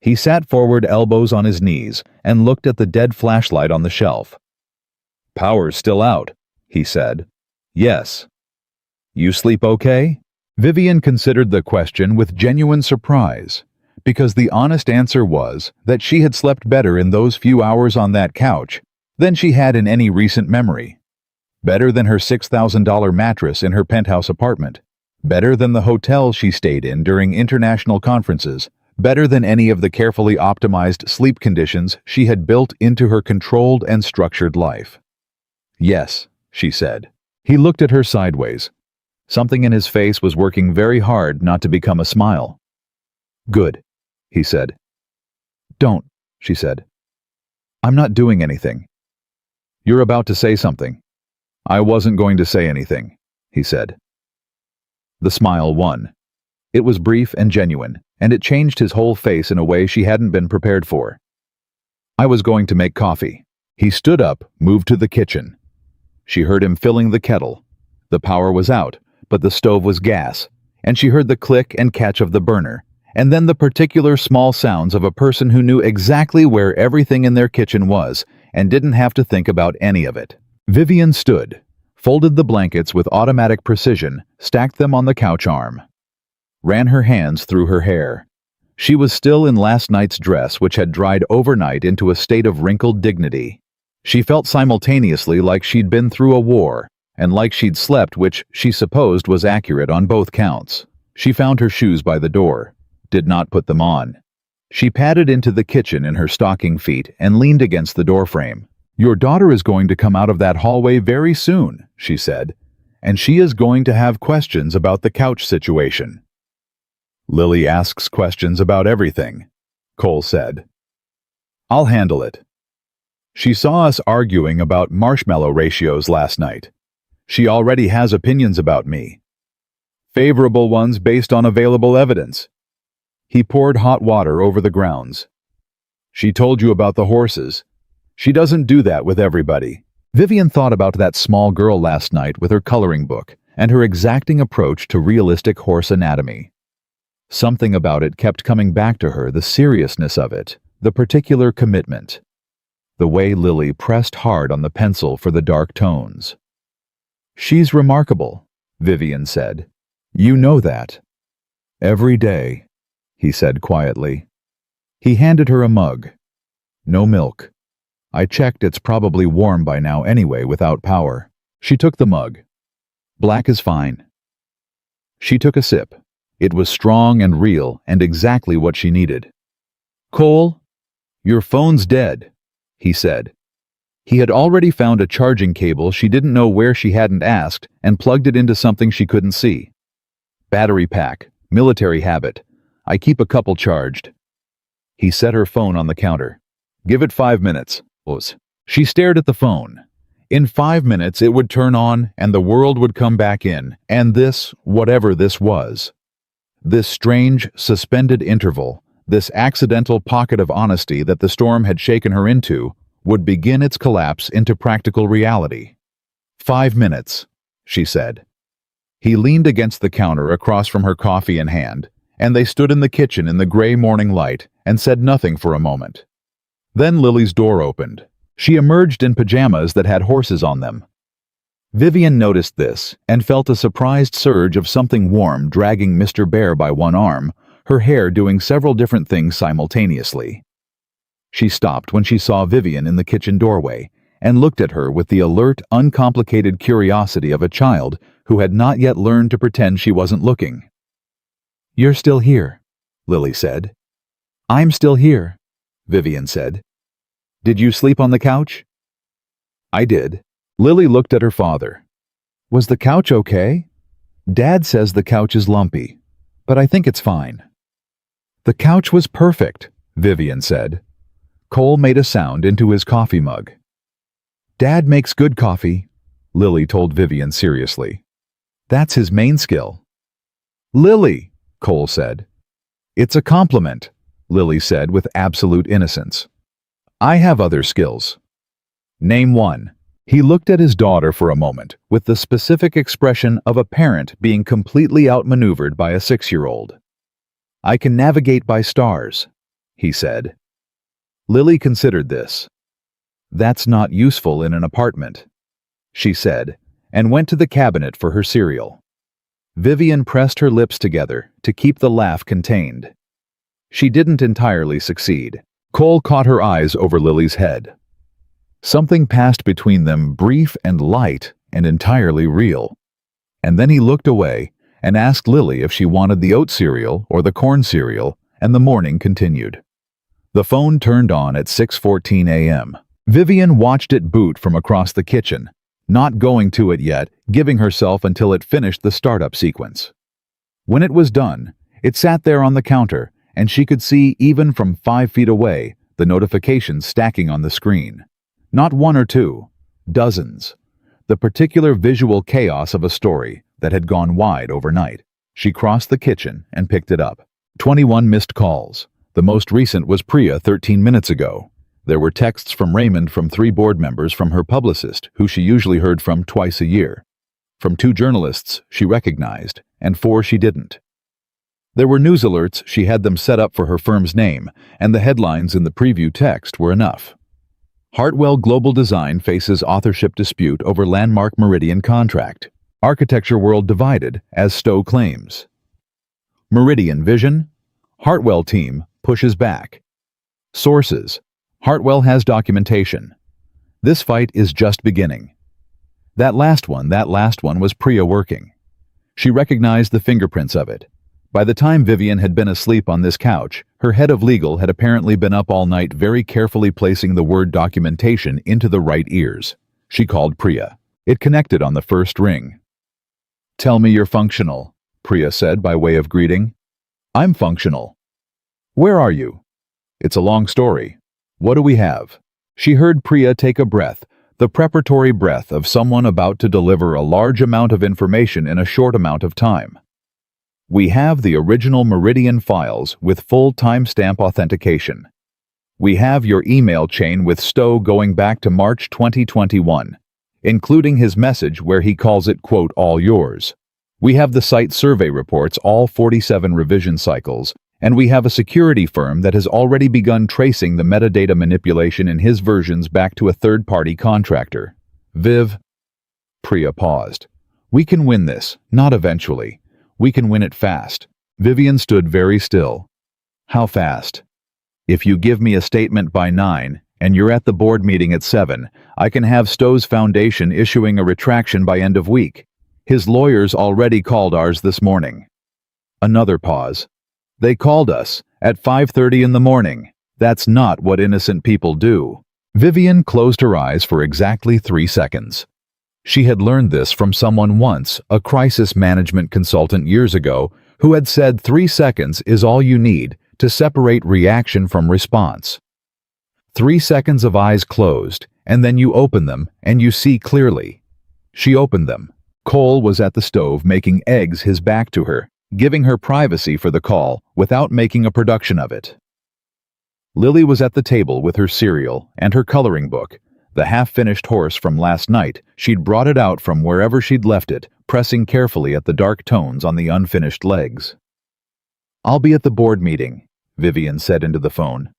He sat forward, elbows on his knees, and looked at the dead flashlight on the shelf. "Power's still out," he said. "Yes." "You sleep okay?" Vivian considered the question with genuine surprise, because the honest answer was that she had slept better in those few hours on that couch than she had in any recent memory. Better than her $6,000 mattress in her penthouse apartment. Better than the hotel she stayed in during international conferences. Better than any of the carefully optimized sleep conditions she had built into her controlled and structured life. "Yes," she said. He looked at her sideways. Something in his face was working very hard not to become a smile. "Good," he said. "Don't," she said. "I'm not doing anything." "You're about to say something." "I wasn't going to say anything," he said. The smile won. It was brief and genuine, and it changed his whole face in a way she hadn't been prepared for. "I was going to make coffee." He stood up, moved to the kitchen. She heard him filling the kettle. The power was out, but the stove was gas, and she heard the click and catch of the burner, and then the particular small sounds of a person who knew exactly where everything in their kitchen was and didn't have to think about any of it. Vivian stood, folded the blankets with automatic precision, stacked them on the couch arm, ran her hands through her hair. She was still in last night's dress, which had dried overnight into a state of wrinkled dignity. She felt simultaneously like she'd been through a war, and like she'd slept, which she supposed was accurate on both counts. She found her shoes by the door, did not put them on. She padded into the kitchen in her stocking feet and leaned against the doorframe. "Your daughter is going to come out of that hallway very soon," she said, "and she is going to have questions about the couch situation." "Lily asks questions about everything," Cole said. "I'll handle it." "She saw us arguing about marshmallow ratios last night. She already has opinions about me. Favorable ones based on available evidence." He poured hot water over the grounds. "She told you about the horses. She doesn't do that with everybody." Vivian thought about that small girl last night with her coloring book and her exacting approach to realistic horse anatomy. Something about it kept coming back to her, the seriousness of it, the particular commitment. The way Lily pressed hard on the pencil for the dark tones. "She's remarkable," Vivian said. "You know that." "Every day," he said quietly. He handed her a mug. "No milk. I checked, it's probably warm by now anyway without power." She took the mug. "Black is fine." She took a sip. It was strong and real and exactly what she needed. "Cole, your phone's dead," he said. He had already found a charging cable she didn't know where she hadn't asked and plugged it into something she couldn't see. "Battery pack, military habit. I keep a couple charged." He set her phone on the counter. "Give it 5 minutes." She stared at the phone. In 5 minutes it would turn on and the world would come back in, and this, whatever this was. This strange, suspended interval, this accidental pocket of honesty that the storm had shaken her into, would begin its collapse into practical reality. 5 minutes, she said. He leaned against the counter across from her, coffee in hand, and they stood in the kitchen in the gray morning light and said nothing for a moment. Then Lily's door opened. She emerged in pajamas that had horses on them. Vivian noticed this and felt a surprised surge of something warm dragging Mr. Bear by one arm, her hair doing several different things simultaneously. She stopped when she saw Vivian in the kitchen doorway and looked at her with the alert, uncomplicated curiosity of a child who had not yet learned to pretend she wasn't looking. "You're still here," Lily said. "I'm still here," Vivian said. "Did you sleep on the couch?" "I did." Lily looked at her father. "Was the couch okay?" "Dad says the couch is lumpy, but I think it's fine." "The couch was perfect," Vivian said. Cole made a sound into his coffee mug. "Dad makes good coffee," Lily told Vivian seriously. "That's his main skill." "Lily," Cole said. "It's a compliment," Lily said with absolute innocence. "I have other skills." "Name one." He looked at his daughter for a moment with the specific expression of a parent being completely outmaneuvered by a 6-year-old. "I can navigate by stars," he said. Lily considered this. "That's not useful in an apartment," she said, and went to the cabinet for her cereal. Vivian pressed her lips together to keep the laugh contained. She didn't entirely succeed. Cole caught her eyes over Lily's head. Something passed between them, brief and light and entirely real. And then he looked away and asked Lily if she wanted the oat cereal or the corn cereal, and the morning continued. The phone turned on at 6:14 a.m. Vivian watched it boot from across the kitchen, not going to it yet, giving herself until it finished the startup sequence. When it was done, it sat there on the counter, and she could see, even from 5 feet away, the notifications stacking on the screen. Not one or two, dozens. The particular visual chaos of a story that had gone wide overnight. She crossed the kitchen and picked it up. 21 missed calls. The most recent was Priya 13 minutes ago. There were texts from Raymond from 3 board members, from her publicist, who she usually heard from twice a year. From 2 journalists she recognized, and 4 she didn't. There were news alerts, she had them set up for her firm's name, and the headlines in the preview text were enough. Hartwell Global Design faces authorship dispute over landmark Meridian contract. Architecture world divided, as Stowe claims. Meridian vision? Hartwell team pushes back. Sources: Hartwell has documentation. This fight is just beginning. That last one was Priya working. She recognized the fingerprints of it. By the time Vivian had been asleep on this couch, her head of legal had apparently been up all night very carefully placing the word documentation into the right ears. She called Priya. It connected on the first ring. "Tell me you're functional," Priya said by way of greeting. "I'm functional." "Where are you?" "It's a long story. What do we have?" She heard Priya take a breath, the preparatory breath of someone about to deliver a large amount of information in a short amount of time. "We have the original Meridian files with full timestamp authentication. We have your email chain with Stowe going back to March 2021, including his message where he calls it, quote, all yours. We have the site survey reports, all 47 revision cycles, and we have a security firm that has already begun tracing the metadata manipulation in his versions back to a third-party contractor. Viv." Priya paused. "We can win this, not eventually. We can win it fast." Vivian stood very still. "How fast?" "If you give me a statement by 9, and you're at the board meeting at 7, I can have Stowe's foundation issuing a retraction by end of week. His lawyers already called ours this morning." Another pause. "They called us at 5:30 in the morning. That's not what innocent people do." Vivian closed her eyes for exactly 3 seconds. She had learned this from someone once, a crisis management consultant years ago, who had said 3 seconds is all you need to separate reaction from response. 3 seconds of eyes closed, and then you open them and you see clearly. She opened them. Cole was at the stove making eggs, his back to her, giving her privacy for the call without making a production of it. Lily was at the table with her cereal and her coloring book, the half-finished horse from last night. She'd brought it out from wherever she'd left it, pressing carefully at the dark tones on the unfinished legs. "I'll be at the board meeting," Vivian said into the phone.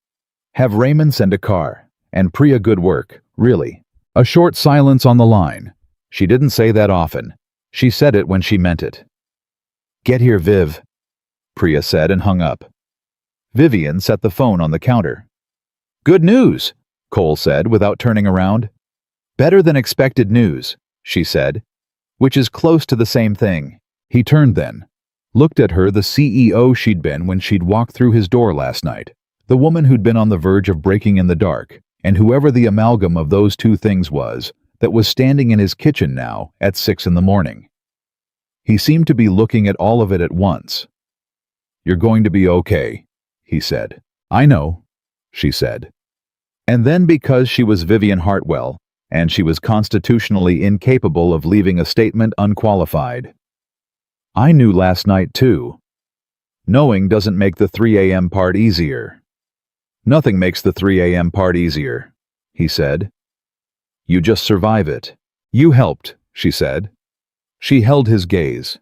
"Have Raymond send a car. And Priya, good work, really." A short silence on the line. She didn't say that often. She said it when she meant it. "Get here, Viv," Priya said and hung up. Vivian set the phone on the counter. "Good news," Cole said without turning around. "Better than expected news," she said, "which is close to the same thing." He turned then, looked at her, the CEO she'd been when she'd walked through his door last night, the woman who'd been on the verge of breaking in the dark, and whoever the amalgam of those two things was, that was standing in his kitchen now at 6 in the morning. He seemed to be looking at all of it at once. "You're going to be okay," he said. "I know," she said. And then, because she was Vivian Hartwell, and she was constitutionally incapable of leaving a statement unqualified. "I knew last night too. Knowing doesn't make the 3 a.m. part easier." "Nothing makes the 3 a.m. part easier," he said. "You just survive it." "You helped," she said. She held his gaze.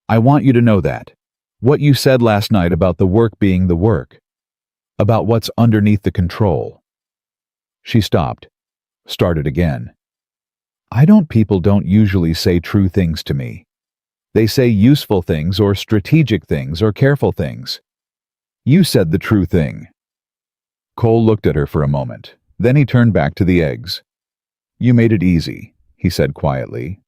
"I want you to know that. What you said last night about the work being the work. About what's underneath the control." She stopped, started again. People don't usually say true things to me. They say useful things or strategic things or careful things. You said the true thing." Cole looked at her for a moment. Then he turned back to the eggs. "You made it easy," he said quietly.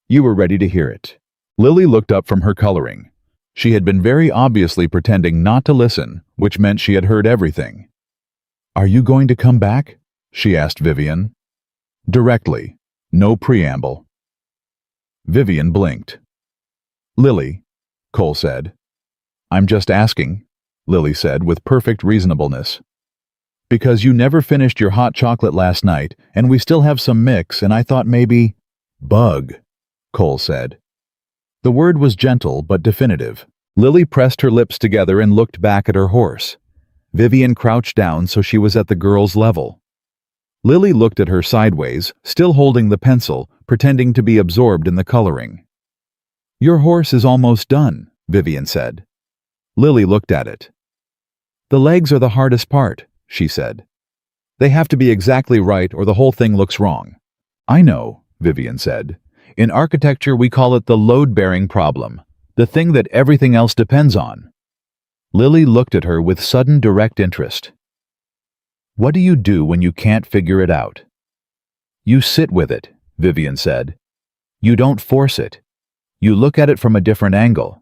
"You were ready to hear it." Lily looked up from her coloring. She had been very obviously pretending not to listen, which meant she had heard everything. "Are you going to come back?" she asked Vivian. Directly, no preamble. Vivian blinked. "Lily," Cole said. "I'm just asking," Lily said with perfect reasonableness. "Because you never finished your hot chocolate last night, and we still have some mix, and I thought maybe—" "Bug," Cole said. The word was gentle but definitive. Lily pressed her lips together and looked back at her horse. Vivian crouched down so she was at the girl's level. Lily looked at her sideways, still holding the pencil, pretending to be absorbed in the coloring. "Your horse is almost done," Vivian said. Lily looked at it. "The legs are the hardest part," she said. They have to be exactly right or the whole thing looks wrong. I know, Vivian said. In architecture, we call it the load-bearing problem, the thing that everything else depends on. Lily looked at her with sudden direct interest. What do you do when you can't figure it out? You sit with it, Vivian said. You don't force it. You look at it from a different angle.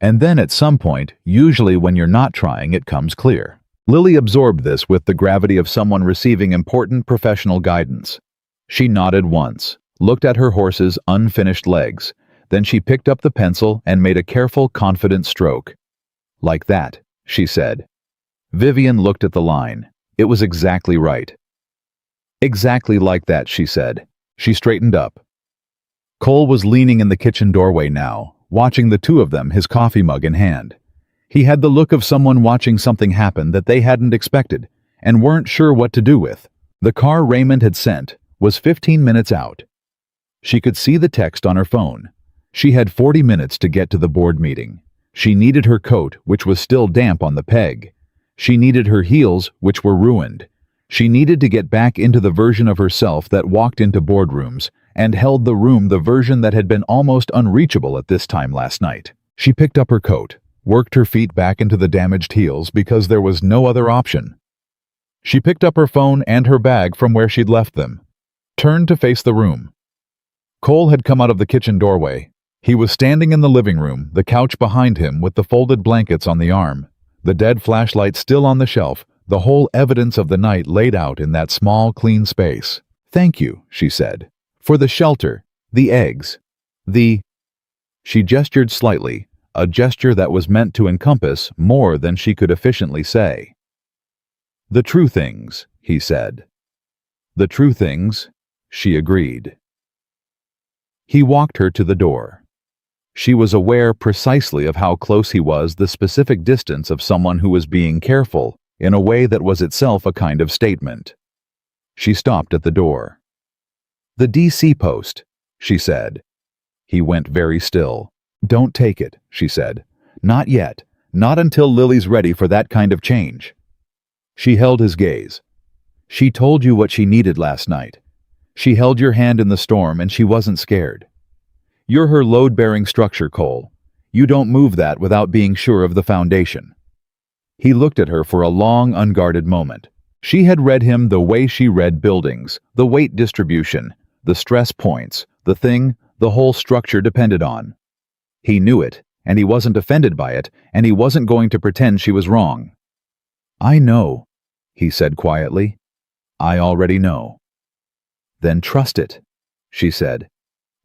And then at some point, usually when you're not trying, it comes clear. Lily absorbed this with the gravity of someone receiving important professional guidance. She nodded once, looked at her horse's unfinished legs, then she picked up the pencil and made a careful, confident stroke. Like that, she said. Vivian looked at the line. It was exactly right. Exactly like that, she said. She straightened up. Cole was leaning in the kitchen doorway now, watching the two of them, his coffee mug in hand. He had the look of someone watching something happen that they hadn't expected and weren't sure what to do with. The car Raymond had sent was 15 minutes out. She could see the text on her phone. She had 40 minutes to get to the board meeting. She needed her coat, which was still damp on the peg. She needed her heels, which were ruined. She needed to get back into the version of herself that walked into boardrooms and held the room, the version that had been almost unreachable at this time last night. She picked up her coat, worked her feet back into the damaged heels because there was no other option. She picked up her phone and her bag from where she'd left them, turned to face the room. Cole had come out of the kitchen doorway. He was standing in the living room, the couch behind him with the folded blankets on the arm, the dead flashlight still on the shelf, the whole evidence of the night laid out in that small, clean space. "Thank you," she said, "for the shelter, the eggs, the—" She gestured slightly, a gesture that was meant to encompass more than she could efficiently say. "The true things," he said. "The true things," she agreed. He walked her to the door. She was aware precisely of how close he was, the specific distance of someone who was being careful in a way that was itself a kind of statement. She stopped at the door. "The DC post," she said. He went very still. "Don't take it," she said. "Not yet. Not until Lily's ready for that kind of change." She held his gaze. "She told you what she needed last night. She held your hand in the storm and she wasn't scared. You're her load-bearing structure, Cole. You don't move that without being sure of the foundation." He looked at her for a long, unguarded moment. She had read him the way she read buildings, the weight distribution, the stress points, the thing the whole structure depended on. He knew it, and he wasn't offended by it, and he wasn't going to pretend she was wrong. "I know," he said quietly. "I already know." "Then trust it," she said,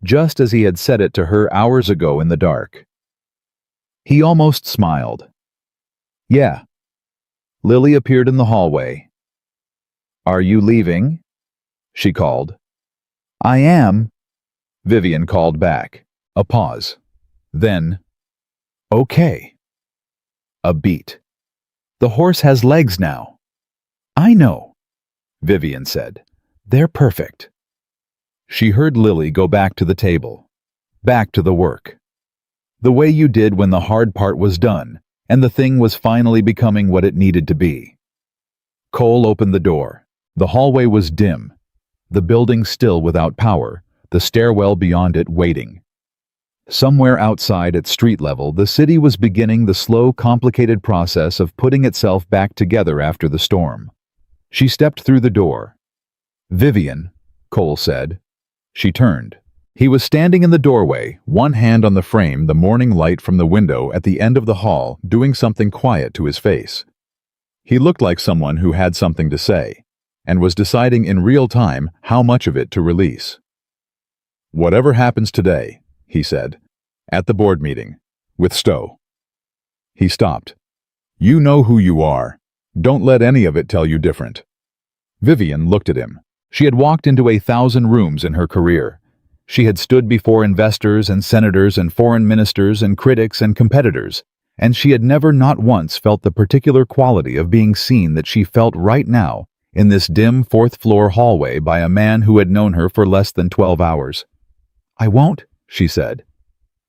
just as he had said it to her hours ago in the dark. He almost smiled. "Yeah." Lily appeared in the hallway. "Are you leaving?" she called. "I am," Vivian called back. A pause. Then, "Okay." A beat. "The horse has legs now." "I know," Vivian said. "They're perfect." She heard Lily go back to the table, back to the work. "The way you did when the hard part was done, and the thing was finally becoming what it needed to be." Cole opened the door. The hallway was dim, the building still without power, the stairwell beyond it waiting. Somewhere outside at street level, the city was beginning the slow, complicated process of putting itself back together after the storm. She stepped through the door. "Vivian," Cole said. She turned. He was standing in the doorway, one hand on the frame, the morning light from the window at the end of the hall, doing something quiet to his face. He looked like someone who had something to say, and was deciding in real time how much of it to release. "Whatever happens today," he said, "at the board meeting, with Stowe." He stopped. "You know who you are. Don't let any of it tell you different." Vivian looked at him. She had walked into 1,000 rooms in her career. She had stood before investors and senators and foreign ministers and critics and competitors, and she had never not once felt the particular quality of being seen that she felt right now in this dim fourth-floor hallway by a man who had known her for less than 12 hours. "I won't," she said.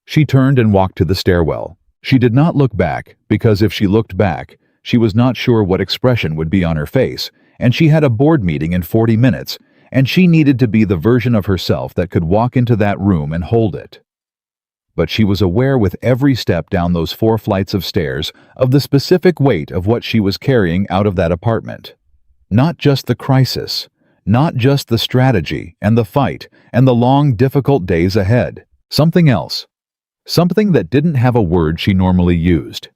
She turned and walked to the stairwell. She did not look back, because if she looked back, she was not sure what expression would be on her face, and she had a board meeting in 40 minutes, and she needed to be the version of herself that could walk into that room and hold it. But she was aware with every step down those 4 flights of stairs of the specific weight of what she was carrying out of that apartment. Not just the crisis, not just the strategy and the fight and the long, difficult days ahead. Something else. Something that didn't have a word she normally used.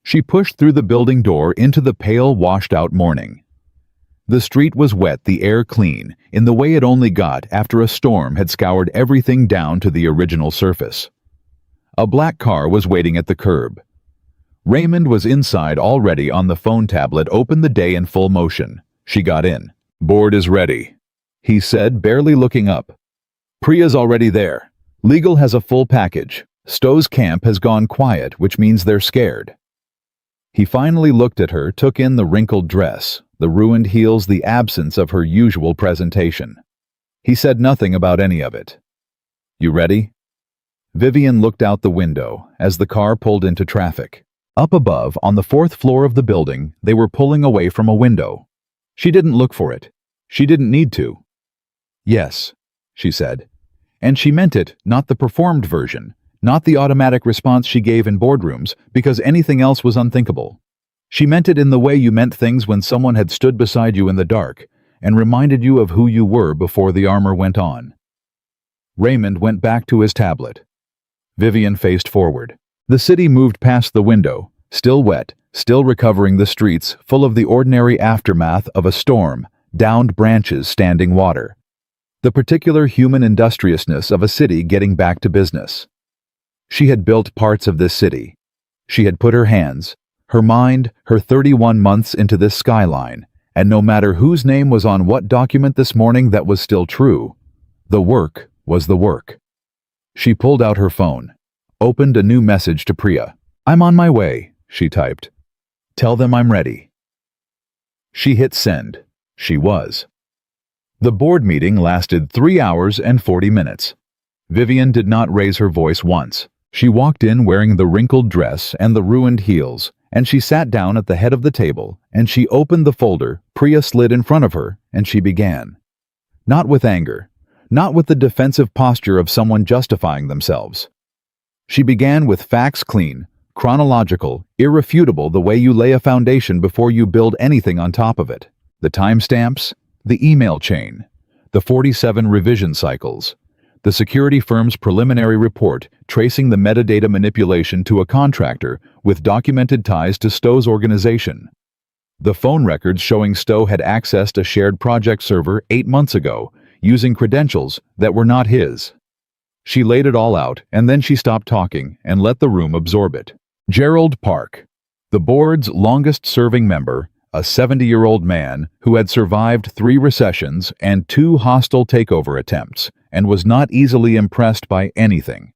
She pushed through the building door into the pale, washed-out morning. The street was wet, the air clean, in the way it only got after a storm had scoured everything down to the original surface. A black car was waiting at the curb. Raymond was inside already on the phone tablet, opened the day in full motion. She got in. "Board is ready," he said, barely looking up. "Priya's already there. Legal has a full package. Stowe's camp has gone quiet, which means they're scared." He finally looked at her, took in the wrinkled dress, the ruined heels, the absence of her usual presentation. He said nothing about any of it. "You ready?" Vivian looked out the window as the car pulled into traffic. Up above, on the 4th floor of the building, they were pulling away from a window. She didn't look for it. She didn't need to. "Yes," she said. And she meant it, not the performed version, not the automatic response she gave in boardrooms, because anything else was unthinkable. She meant it in the way you meant things when someone had stood beside you in the dark and reminded you of who you were before the armor went on. Raymond went back to his tablet. Vivian faced forward. The city moved past the window, still wet, still recovering the streets full of the ordinary aftermath of a storm, downed branches, standing water. The particular human industriousness of a city getting back to business. She had built parts of this city. She had put her hands, her mind, her 31 months into this skyline, and no matter whose name was on what document this morning, that was still true. The work was the work. She pulled out her phone, opened a new message to Priya. "I'm on my way," she typed. "Tell them I'm ready." She hit send. She was. The board meeting lasted 3 hours and 40 minutes. Vivian did not raise her voice once. She walked in wearing the wrinkled dress and the ruined heels, and she sat down at the head of the table, and she opened the folder Priya slid in front of her, and she began. Not with anger, not with the defensive posture of someone justifying themselves. She began with facts, clean, chronological, irrefutable, the way you lay a foundation before you build anything on top of it. The timestamps, the email chain, the 47 revision cycles, the security firm's preliminary report tracing the metadata manipulation to a contractor with documented ties to Stowe's organization, the phone records showing Stowe had accessed a shared project server 8 months ago using credentials that were not his. She laid it all out, and then she stopped talking and let the room absorb it. Gerald Park, the board's longest-serving member, a 70-year-old man who had survived 3 recessions and 2 hostile takeover attempts and was not easily impressed by anything,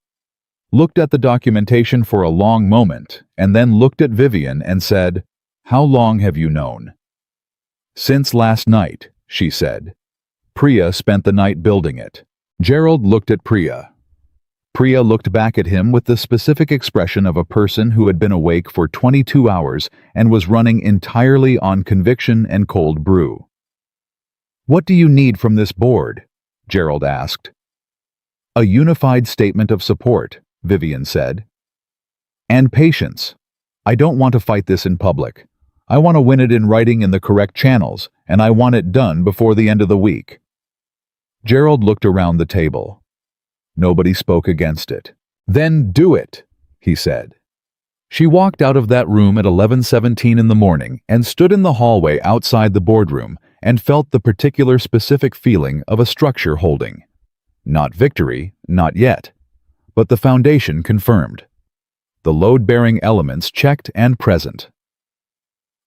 looked at the documentation for a long moment and then looked at Vivian and said, "How long have you known?" "Since last night," she said. "Priya spent the night building it." Gerald looked at Priya. Priya looked back at him with the specific expression of a person who had been awake for 22 hours and was running entirely on conviction and cold brew. "What do you need from this board?" Gerald asked. "A unified statement of support," Vivian said. "And patience. I don't want to fight this in public. I want to win it in writing in the correct channels, and I want it done before the end of the week." Gerald looked around the table. Nobody spoke against it. "Then do it," he said. She walked out of that room at 11:17 in the morning and stood in the hallway outside the boardroom and felt the particular specific feeling of a structure holding. Not victory, not yet, but the foundation confirmed. The load-bearing elements checked and present.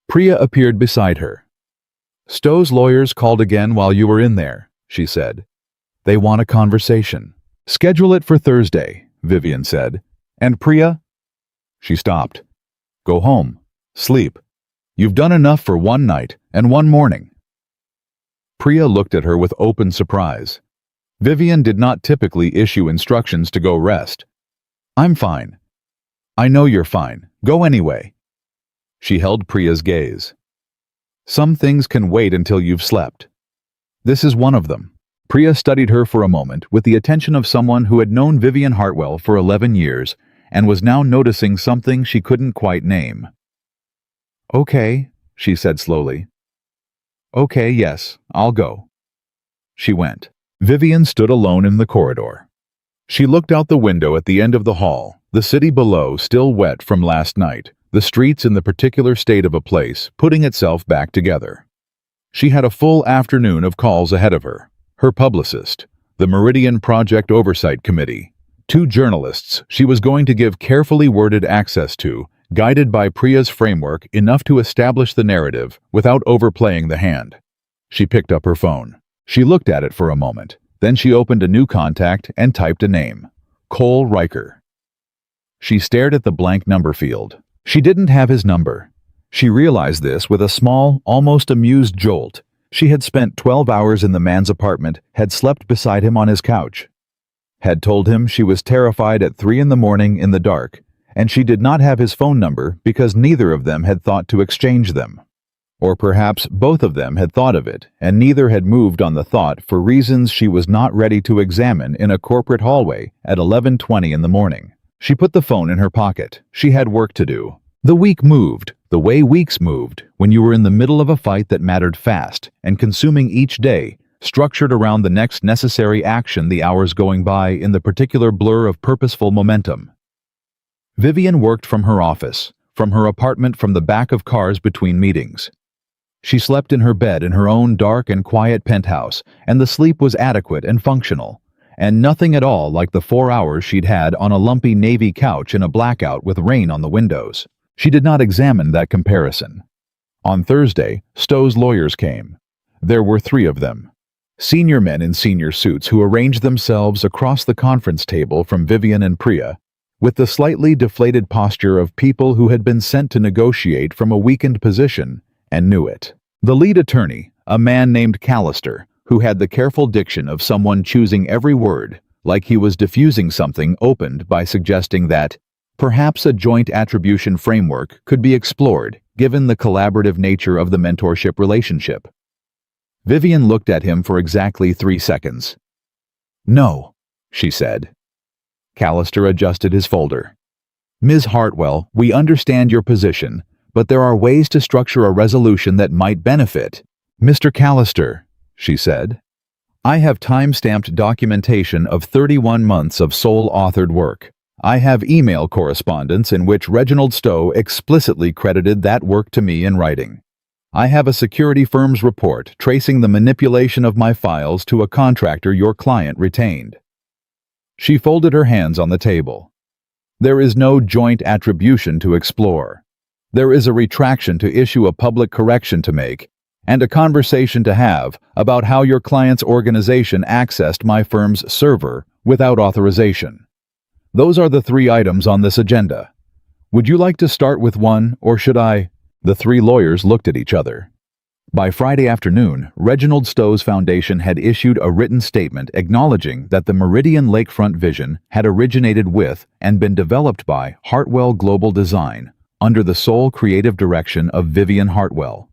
Priya appeared beside her. "Stowe's lawyers called again while you were in there," she said. "They want a conversation." "Schedule it for Thursday," Vivian said. "And Priya?" She stopped. "Go home. Sleep. You've done enough for one night and one morning." Priya looked at her with open surprise. Vivian did not typically issue instructions to go rest. "I'm fine." "I know you're fine. Go anyway." She held Priya's gaze. Some things can wait until you've slept. This is one of them. Priya studied her for a moment with the attention of someone who had known Vivian Hartwell for 11 years and was now noticing something she couldn't quite name. Okay, she said slowly. Okay, yes, I'll go. She went. Vivian stood alone in the corridor. She looked out the window at the end of the hall, the city below still wet from last night, the streets in the particular state of a place putting itself back together. She had a full afternoon of calls ahead of her. Her publicist, the Meridian Project Oversight Committee, 2 journalists she was going to give carefully worded access to, guided by Priya's framework enough to establish the narrative without overplaying the hand. She picked up her phone. She looked at it for a moment. Then she opened a new contact and typed a name. Cole Riker. She stared at the blank number field. She didn't have his number. She realized this with a small, almost amused jolt. She had spent 12 hours in the man's apartment, had slept beside him on his couch, had told him she was terrified at 3 in the morning in the dark, and she did not have his phone number because neither of them had thought to exchange them. Or perhaps both of them had thought of it, and neither had moved on the thought for reasons she was not ready to examine in a corporate hallway at 11:20 in the morning. She put the phone in her pocket. She had work to do. The week moved, the way weeks moved, when you were in the middle of a fight that mattered fast and consuming each day, structured around the next necessary action, the hours going by in the particular blur of purposeful momentum. Vivian worked from her office, from her apartment, from the back of cars between meetings. She slept in her bed in her own dark and quiet penthouse, and the sleep was adequate and functional, and nothing at all like the 4 hours she'd had on a lumpy navy couch in a blackout with rain on the windows. She did not examine that comparison. On Thursday, Stowe's lawyers came. There were 3 of them. Senior men in senior suits who arranged themselves across the conference table from Vivian and Priya, with the slightly deflated posture of people who had been sent to negotiate from a weakened position and knew it. The lead attorney, a man named Callister, who had the careful diction of someone choosing every word, like he was diffusing something, opened by suggesting that perhaps a joint attribution framework could be explored given the collaborative nature of the mentorship relationship. Vivian looked at him for exactly 3 seconds. No, she said. Callister adjusted his folder. Ms. Hartwell, we understand your position, but there are ways to structure a resolution that might benefit. Mr. Callister, she said, I have time-stamped documentation of 31 months of sole-authored work. I have email correspondence in which Reginald Stowe explicitly credited that work to me in writing. I have a security firm's report tracing the manipulation of my files to a contractor your client retained. She folded her hands on the table. There is no joint attribution to explore. There is a retraction to issue, a public correction to make, and a conversation to have about how your client's organization accessed my firm's server without authorization. Those are the 3 items on this agenda. Would you like to start with one, or should I? The 3 lawyers looked at each other. By Friday afternoon, Reginald Stowe's foundation had issued a written statement acknowledging that the Meridian Lakefront vision had originated with and been developed by Hartwell Global Design under the sole creative direction of Vivian Hartwell.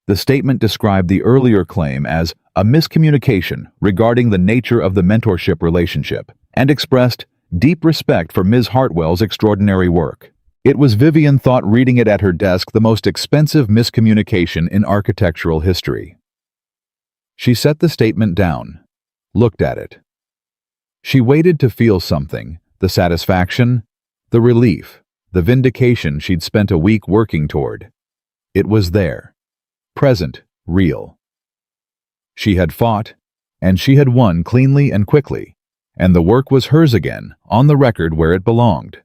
The statement described the earlier claim as a miscommunication regarding the nature of the mentorship relationship and expressed deep respect for Ms. Hartwell's extraordinary work. It was, Vivian thought reading it at her desk, the most expensive miscommunication in architectural history. She set the statement down, looked at it. She waited to feel something, the satisfaction, the relief, the vindication she'd spent a week working toward. It was there, present, real. She had fought, and she had won cleanly and quickly, and the work was hers again, on the record where it belonged.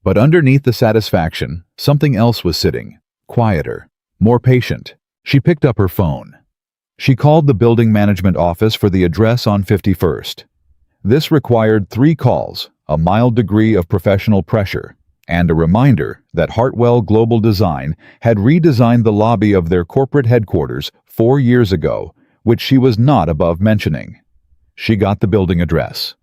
But underneath the satisfaction, something else was sitting, quieter, more patient. She picked up her phone. She called the building management office for the address on 51st. This required 3 calls, a mild degree of professional pressure, and a reminder that Hartwell Global Design had redesigned the lobby of their corporate headquarters 4 years ago, which she was not above mentioning. She got the building address.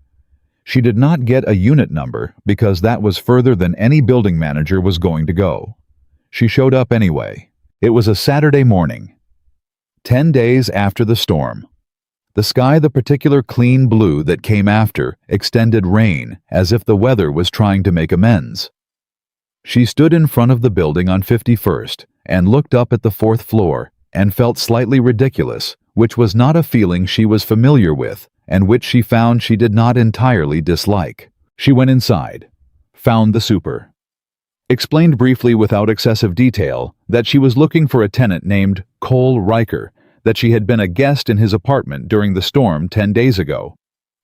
She did not get a unit number because that was further than any building manager was going to go. she showed up anyway. It was a Saturday morning, 10 days after the storm. The sky, the particular clean blue that came after, extended rain, as if the weather was trying to make amends. She stood in front of the building on 51st and looked up at the 4th floor and felt slightly ridiculous, which was not a feeling she was familiar with and which she found she did not entirely dislike. She went inside, found the super, explained briefly without excessive detail that she was looking for a tenant named Cole Riker, that she had been a guest in his apartment during the storm 10 days ago,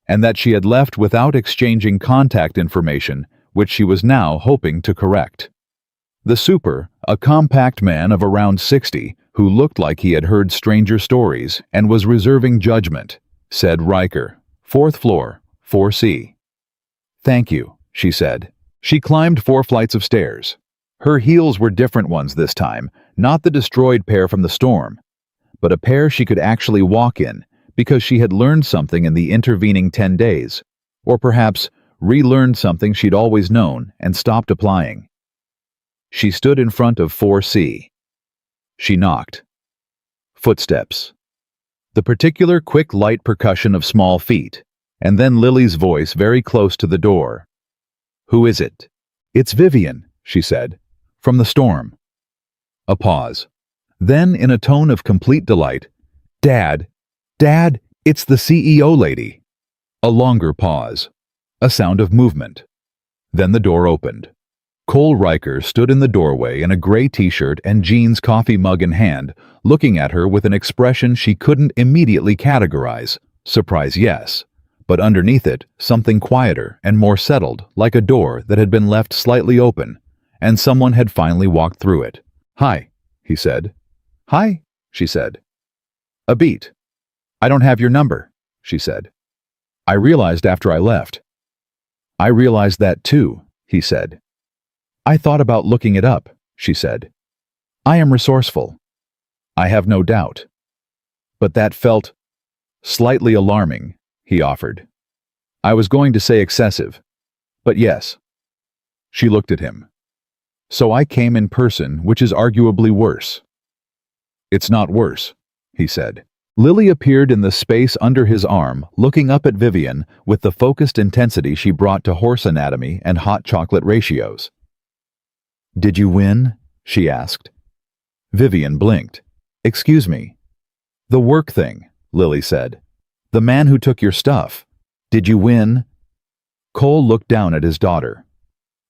and that she had left without exchanging contact information, which she was now hoping to correct. The super, a compact man of around 60, who looked like he had heard stranger stories and was reserving judgment, said Riker, 4th floor, 4C. Thank you, she said. She climbed 4 flights of stairs. Her heels were different ones this time, not the destroyed pair from the storm, but a pair she could actually walk in because she had learned something in the intervening 10 days, or perhaps relearned something she'd always known and stopped applying. She stood in front of 4C. She knocked. Footsteps. The particular quick light percussion of small feet, and then Lily's voice very close to the door. Who is it? It's Vivian, she said, from the storm. A pause. Then, in a tone of complete delight, Dad, it's the CEO lady. A longer pause. A sound of movement. Then the door opened. Cole Riker stood in the doorway in a gray t-shirt and jeans, coffee mug in hand, looking at her with an expression she couldn't immediately categorize. Surprise, yes, but underneath it, something quieter and more settled, like a door that had been left slightly open, and someone had finally walked through it. Hi, he said. Hi, she said. A beat. I don't have your number, she said. I realized after I left. I realized that too, he said. I thought about looking it up, she said. I am resourceful. I have no doubt. But that felt slightly alarming, he offered. I was going to say excessive, but yes. She looked at him. So I came in person, which is arguably worse. It's not worse, he said. Lily appeared in the space under his arm, looking up at Vivian with the focused intensity she brought to horse anatomy and hot chocolate ratios. Did you win? She asked. Vivian blinked. Excuse me. The work thing, Lily said. The man who took your stuff. Did you win? Cole looked down at his daughter.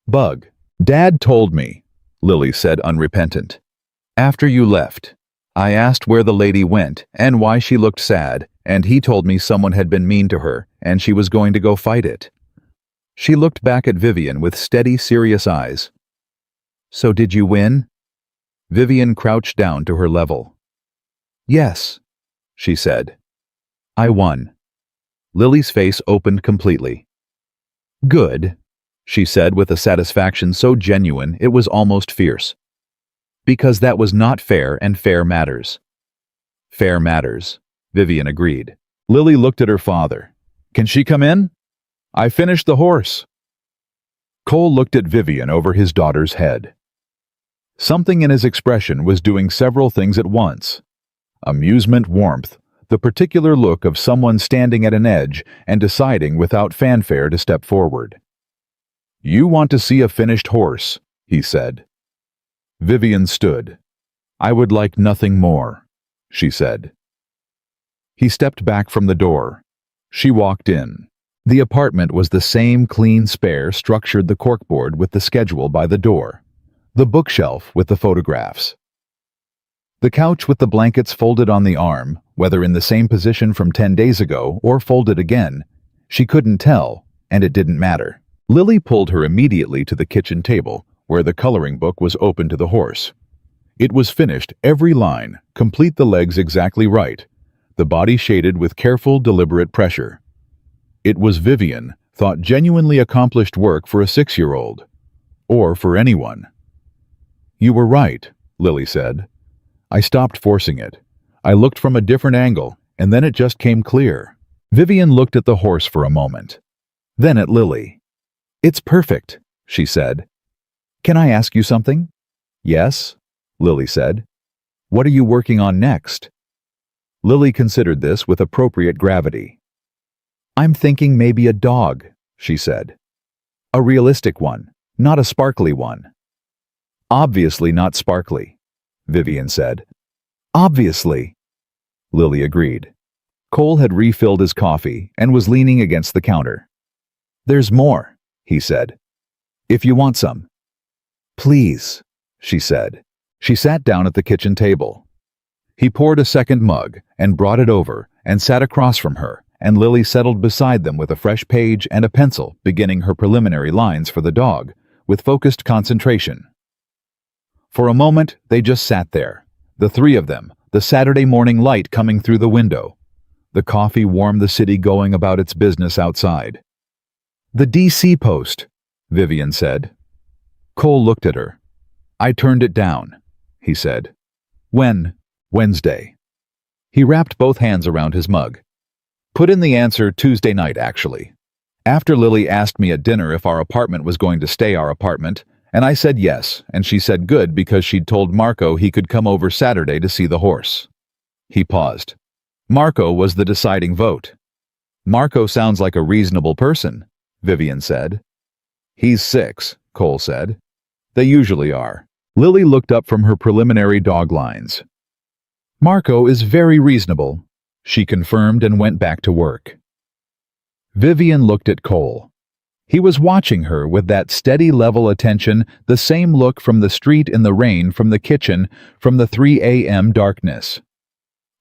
Bug. Dad told me, Lily said unrepentant. After you left, I asked where the lady went and why she looked sad, and he told me someone had been mean to her and she was going to go fight it. She looked back at Vivian with steady, serious eyes. So did you win? Vivian crouched down to her level. Yes, she said. I won. Lily's face opened completely. Good, she said with a satisfaction so genuine it was almost fierce. Because that was not fair, and fair matters. Fair matters, Vivian agreed. Lily looked at her father. Can she come in? I finished the horse. Cole looked at Vivian over his daughter's head. Something in his expression was doing several things at once. Amusement, warmth, the particular look of someone standing at an edge and deciding without fanfare to step forward. You want to see a finished horse, he said. Vivian stood. I would like nothing more, she said. He stepped back from the door. She walked in. The apartment was the same clean spare structured the corkboard with the schedule by the door. The bookshelf with the photographs. The couch with the blankets folded on the arm, whether in the same position from 10 days ago or folded again, she couldn't tell, and it didn't matter. Lily pulled her immediately to the kitchen table, where the coloring book was open to the horse. It was finished, every line, complete, the legs exactly right, the body shaded with careful, deliberate pressure. It was, Vivian thought, genuinely accomplished work for a 6-year-old. Or for anyone. You were right, Lily said. I stopped forcing it. I looked from a different angle, and then it just came clear. Vivian looked at the horse for a moment. Then at Lily. It's perfect, she said. Can I ask you something? Yes, Lily said. What are you working on next? Lily considered this with appropriate gravity. I'm thinking maybe a dog, she said. A realistic one, not a sparkly one. Obviously not sparkly, Vivian said. Obviously, Lily agreed. Cole had refilled his coffee and was leaning against the counter. There's more, he said. If you want some. Please, she said. She sat down at the kitchen table. He poured a second mug and brought it over and sat across from her, and Lily settled beside them with a fresh page and a pencil, beginning her preliminary lines for the dog, with focused concentration. For a moment, they just sat there, the three of them, the Saturday morning light coming through the window. The coffee warmed the city going about its business outside. The DC Post, Vivian said. Cole looked at her. I turned it down, he said. When? Wednesday. He wrapped both hands around his mug. Put in the answer Tuesday night, actually. After Lily asked me at dinner if our apartment was going to stay our apartment, and I said yes, and she said good because she'd told Marco he could come over Saturday to see the horse. He paused. Marco was the deciding vote. Marco sounds like a reasonable person, Vivian said. He's 6, Cole said. They usually are. Lily looked up from her preliminary dog lines. Marco is very reasonable, she confirmed and went back to work. Vivian looked at Cole. He was watching her with that steady level attention, the same look from the street in the rain, from the kitchen, from the 3 a.m. darkness.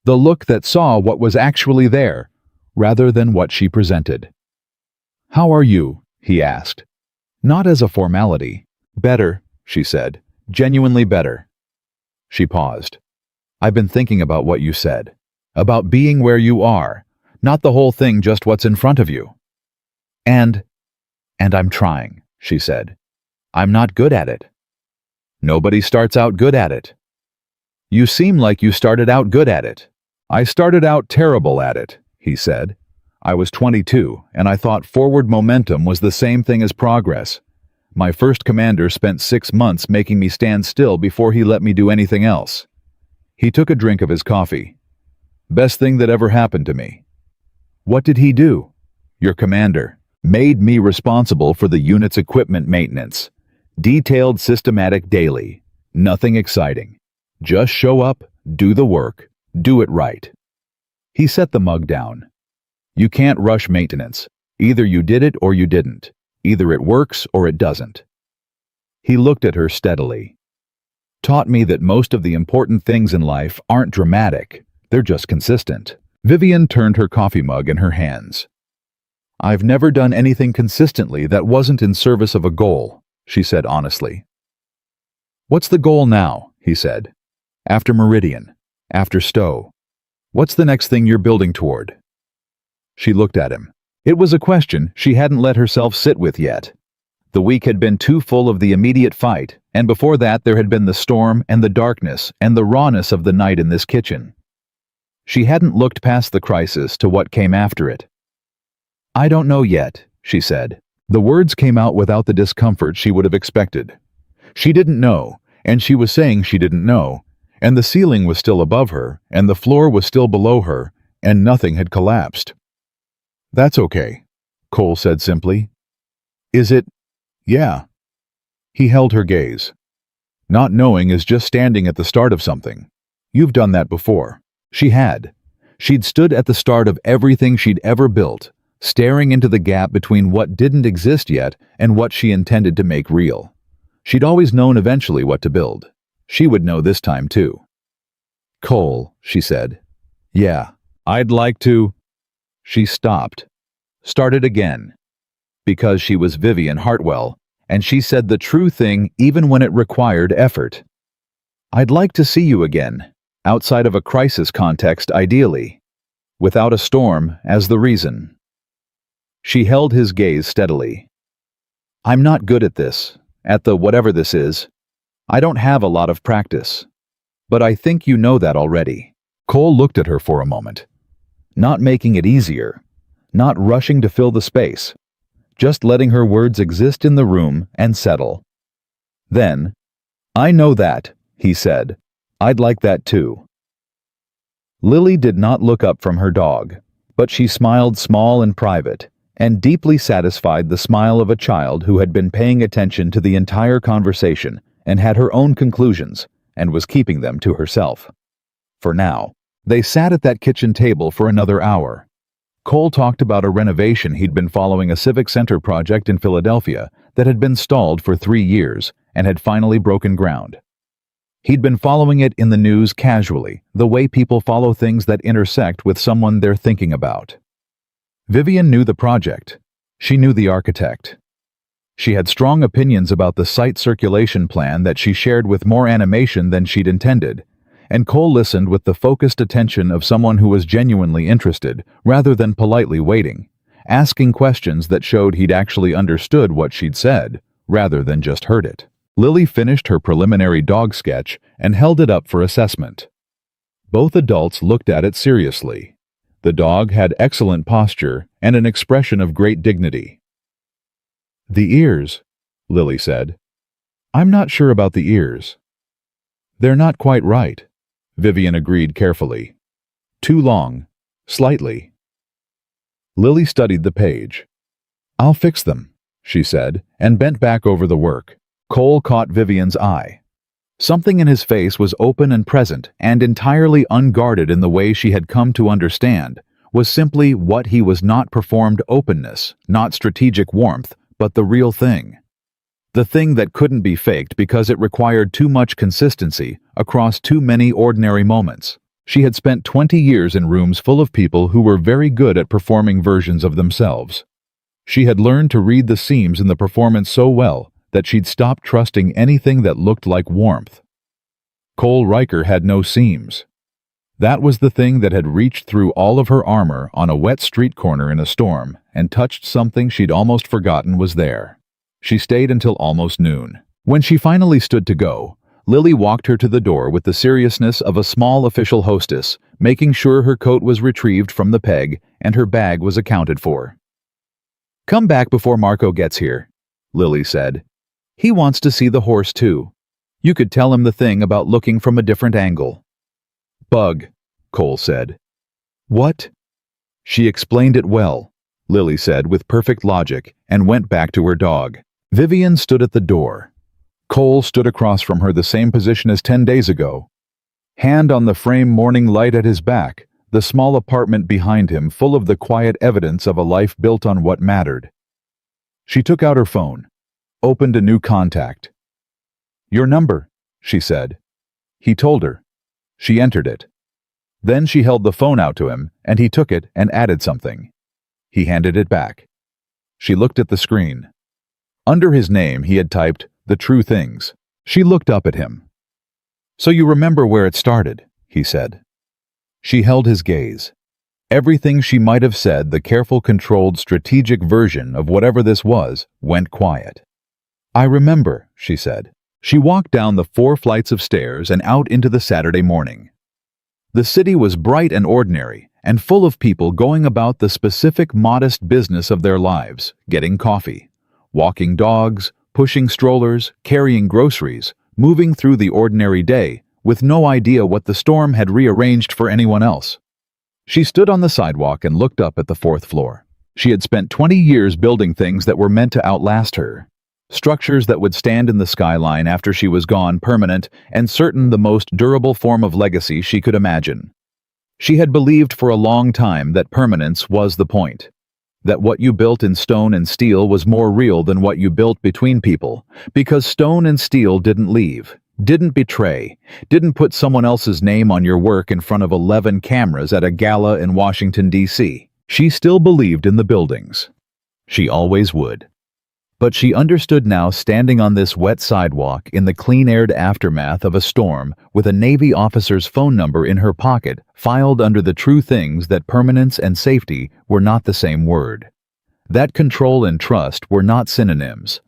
The look that saw what was actually there, rather than what she presented. How are you? He asked. Not as a formality. Better, she said. Genuinely better. She paused. I've been thinking about what you said. About being where you are. Not the whole thing, just what's in front of you. And I'm trying, she said. I'm not good at it. Nobody starts out good at it. You seem like you started out good at it. I started out terrible at it, he said. I was 22, and I thought forward momentum was the same thing as progress. My first commander spent 6 months making me stand still before he let me do anything else. He took a drink of his coffee. Best thing that ever happened to me. What did he do? Your commander made me responsible for the unit's equipment maintenance. Detailed, systematic, daily. Nothing exciting. Just show up, do the work, do it right. He set the mug down. You can't rush maintenance. Either you did it or you didn't. Either it works or it doesn't. He looked at her steadily. Taught me that most of the important things in life aren't dramatic. They're just consistent. Vivian turned her coffee mug in her hands. I've never done anything consistently that wasn't in service of a goal, she said honestly. What's the goal now? He said. After Meridian. After Stowe. What's the next thing you're building toward? She looked at him. It was a question she hadn't let herself sit with yet. The week had been too full of the immediate fight, and before that there had been the storm and the darkness and the rawness of the night in this kitchen. She hadn't looked past the crisis to what came after it. I don't know yet, she said. The words came out without the discomfort she would have expected. She didn't know, and she was saying she didn't know, and the ceiling was still above her, and the floor was still below her, and nothing had collapsed. That's okay, Cole said simply. Is it? Yeah. He held her gaze. Not knowing is just standing at the start of something. You've done that before. She had. She'd stood at the start of everything she'd ever built, staring into the gap between what didn't exist yet and what she intended to make real. She'd always known eventually what to build. She would know this time too. Cole, she said. Yeah, I'd like to... She stopped. Started again. Because she was Vivian Hartwell, and she said the true thing even when it required effort. I'd like to see you again, outside of a crisis context ideally, without a storm as the reason. She held his gaze steadily. I'm not good at this, at the whatever this is. I don't have a lot of practice. But I think you know that already. Cole looked at her for a moment. Not making it easier, not rushing to fill the space, just letting her words exist in the room and settle. Then, "I know that," he said. "I'd like that too." Lily did not look up from her dog, but she smiled small and private, and deeply satisfied the smile of a child who had been paying attention to the entire conversation and had her own conclusions and was keeping them to herself. For now, they sat at that kitchen table for another hour. Cole talked about a renovation he'd been following, a civic center project in Philadelphia that had been stalled for 3 years and had finally broken ground. He'd been following it in the news casually, the way people follow things that intersect with someone they're thinking about. Vivian knew the project. She knew the architect. She had strong opinions about the site circulation plan that she shared with more animation than she'd intended, and Cole listened with the focused attention of someone who was genuinely interested, rather than politely waiting, asking questions that showed he'd actually understood what she'd said, rather than just heard it. Lily finished her preliminary dog sketch and held it up for assessment. Both adults looked at it seriously. The dog had excellent posture and an expression of great dignity. "The ears," Lily said. "I'm not sure about the ears." "They're not quite right," Vivian agreed carefully. "Too long. Slightly." Lily studied the page. "I'll fix them," she said, and bent back over the work. Cole caught Vivian's eye. Something in his face was open and present and entirely unguarded in the way she had come to understand, was simply what he was not: performed openness, not strategic warmth, but the real thing. The thing that couldn't be faked because it required too much consistency across too many ordinary moments. She had spent 20 years in rooms full of people who were very good at performing versions of themselves. She had learned to read the seams in the performance so well that she'd stopped trusting anything that looked like warmth. Cole Riker had no seams. That was the thing that had reached through all of her armor on a wet street corner in a storm and touched something she'd almost forgotten was there. She stayed until almost noon. When she finally stood to go, Lily walked her to the door with the seriousness of a small official hostess, making sure her coat was retrieved from the peg and her bag was accounted for. "Come back before Marco gets here," Lily said. "He wants to see the horse too. You could tell him the thing about looking from a different angle." "Bug," Cole said. "What?" "She explained it well," Lily said with perfect logic and went back to her dog. Vivian stood at the door. Cole stood across from her, the same position as 10 days ago. Hand on the frame, morning light at his back, the small apartment behind him full of the quiet evidence of a life built on what mattered. She took out her phone, opened a new contact. "Your number," she said. He told her. She entered it. Then she held the phone out to him, and he took it and added something. He handed it back. She looked at the screen. Under his name he had typed, "The True Things." She looked up at him. "So you remember where it started," he said. She held his gaze. Everything she might have said, the careful, controlled, strategic version of whatever this was, went quiet. "I remember," she said. She walked down the 4 flights of stairs and out into the Saturday morning. The city was bright and ordinary, and full of people going about the specific, modest business of their lives, getting coffee, walking dogs, pushing strollers, carrying groceries, moving through the ordinary day, with no idea what the storm had rearranged for anyone else. She stood on the sidewalk and looked up at the 4th floor. She had spent 20 years building things that were meant to outlast her. Structures that would stand in the skyline after she was gone, permanent and certain, the most durable form of legacy she could imagine. She had believed for a long time that permanence was the point. That what you built in stone and steel was more real than what you built between people, because stone and steel didn't leave, didn't betray, didn't put someone else's name on your work in front of 11 cameras at a gala in Washington, D.C. She still believed in the buildings. She always would. But she understood now, standing on this wet sidewalk in the clean-aired aftermath of a storm with a Navy officer's phone number in her pocket, filed under the true things, that permanence and safety were not the same word. That control and trust were not synonyms.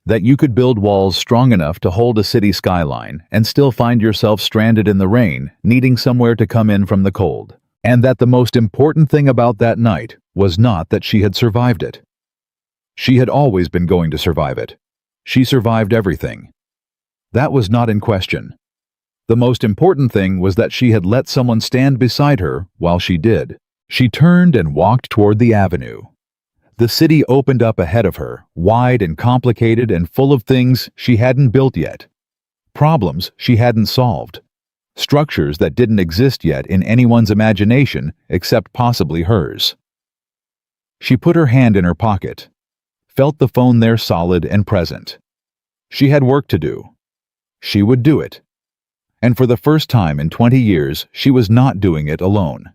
That you could build walls strong enough to hold a city skyline and still find yourself stranded in the rain, needing somewhere to come in from the cold. And that the most important thing about that night was not that she had survived it. She had always been going to survive it. She survived everything. That was not in question. The most important thing was that she had let someone stand beside her while she did. She turned and walked toward the avenue. The city opened up ahead of her, wide and complicated and full of things she hadn't built yet. Problems she hadn't solved. Structures that didn't exist yet in anyone's imagination except possibly hers. She put her hand in her pocket, felt the phone there solid and present. She had work to do. She would do it. And for the first time in 20 years, she was not doing it alone.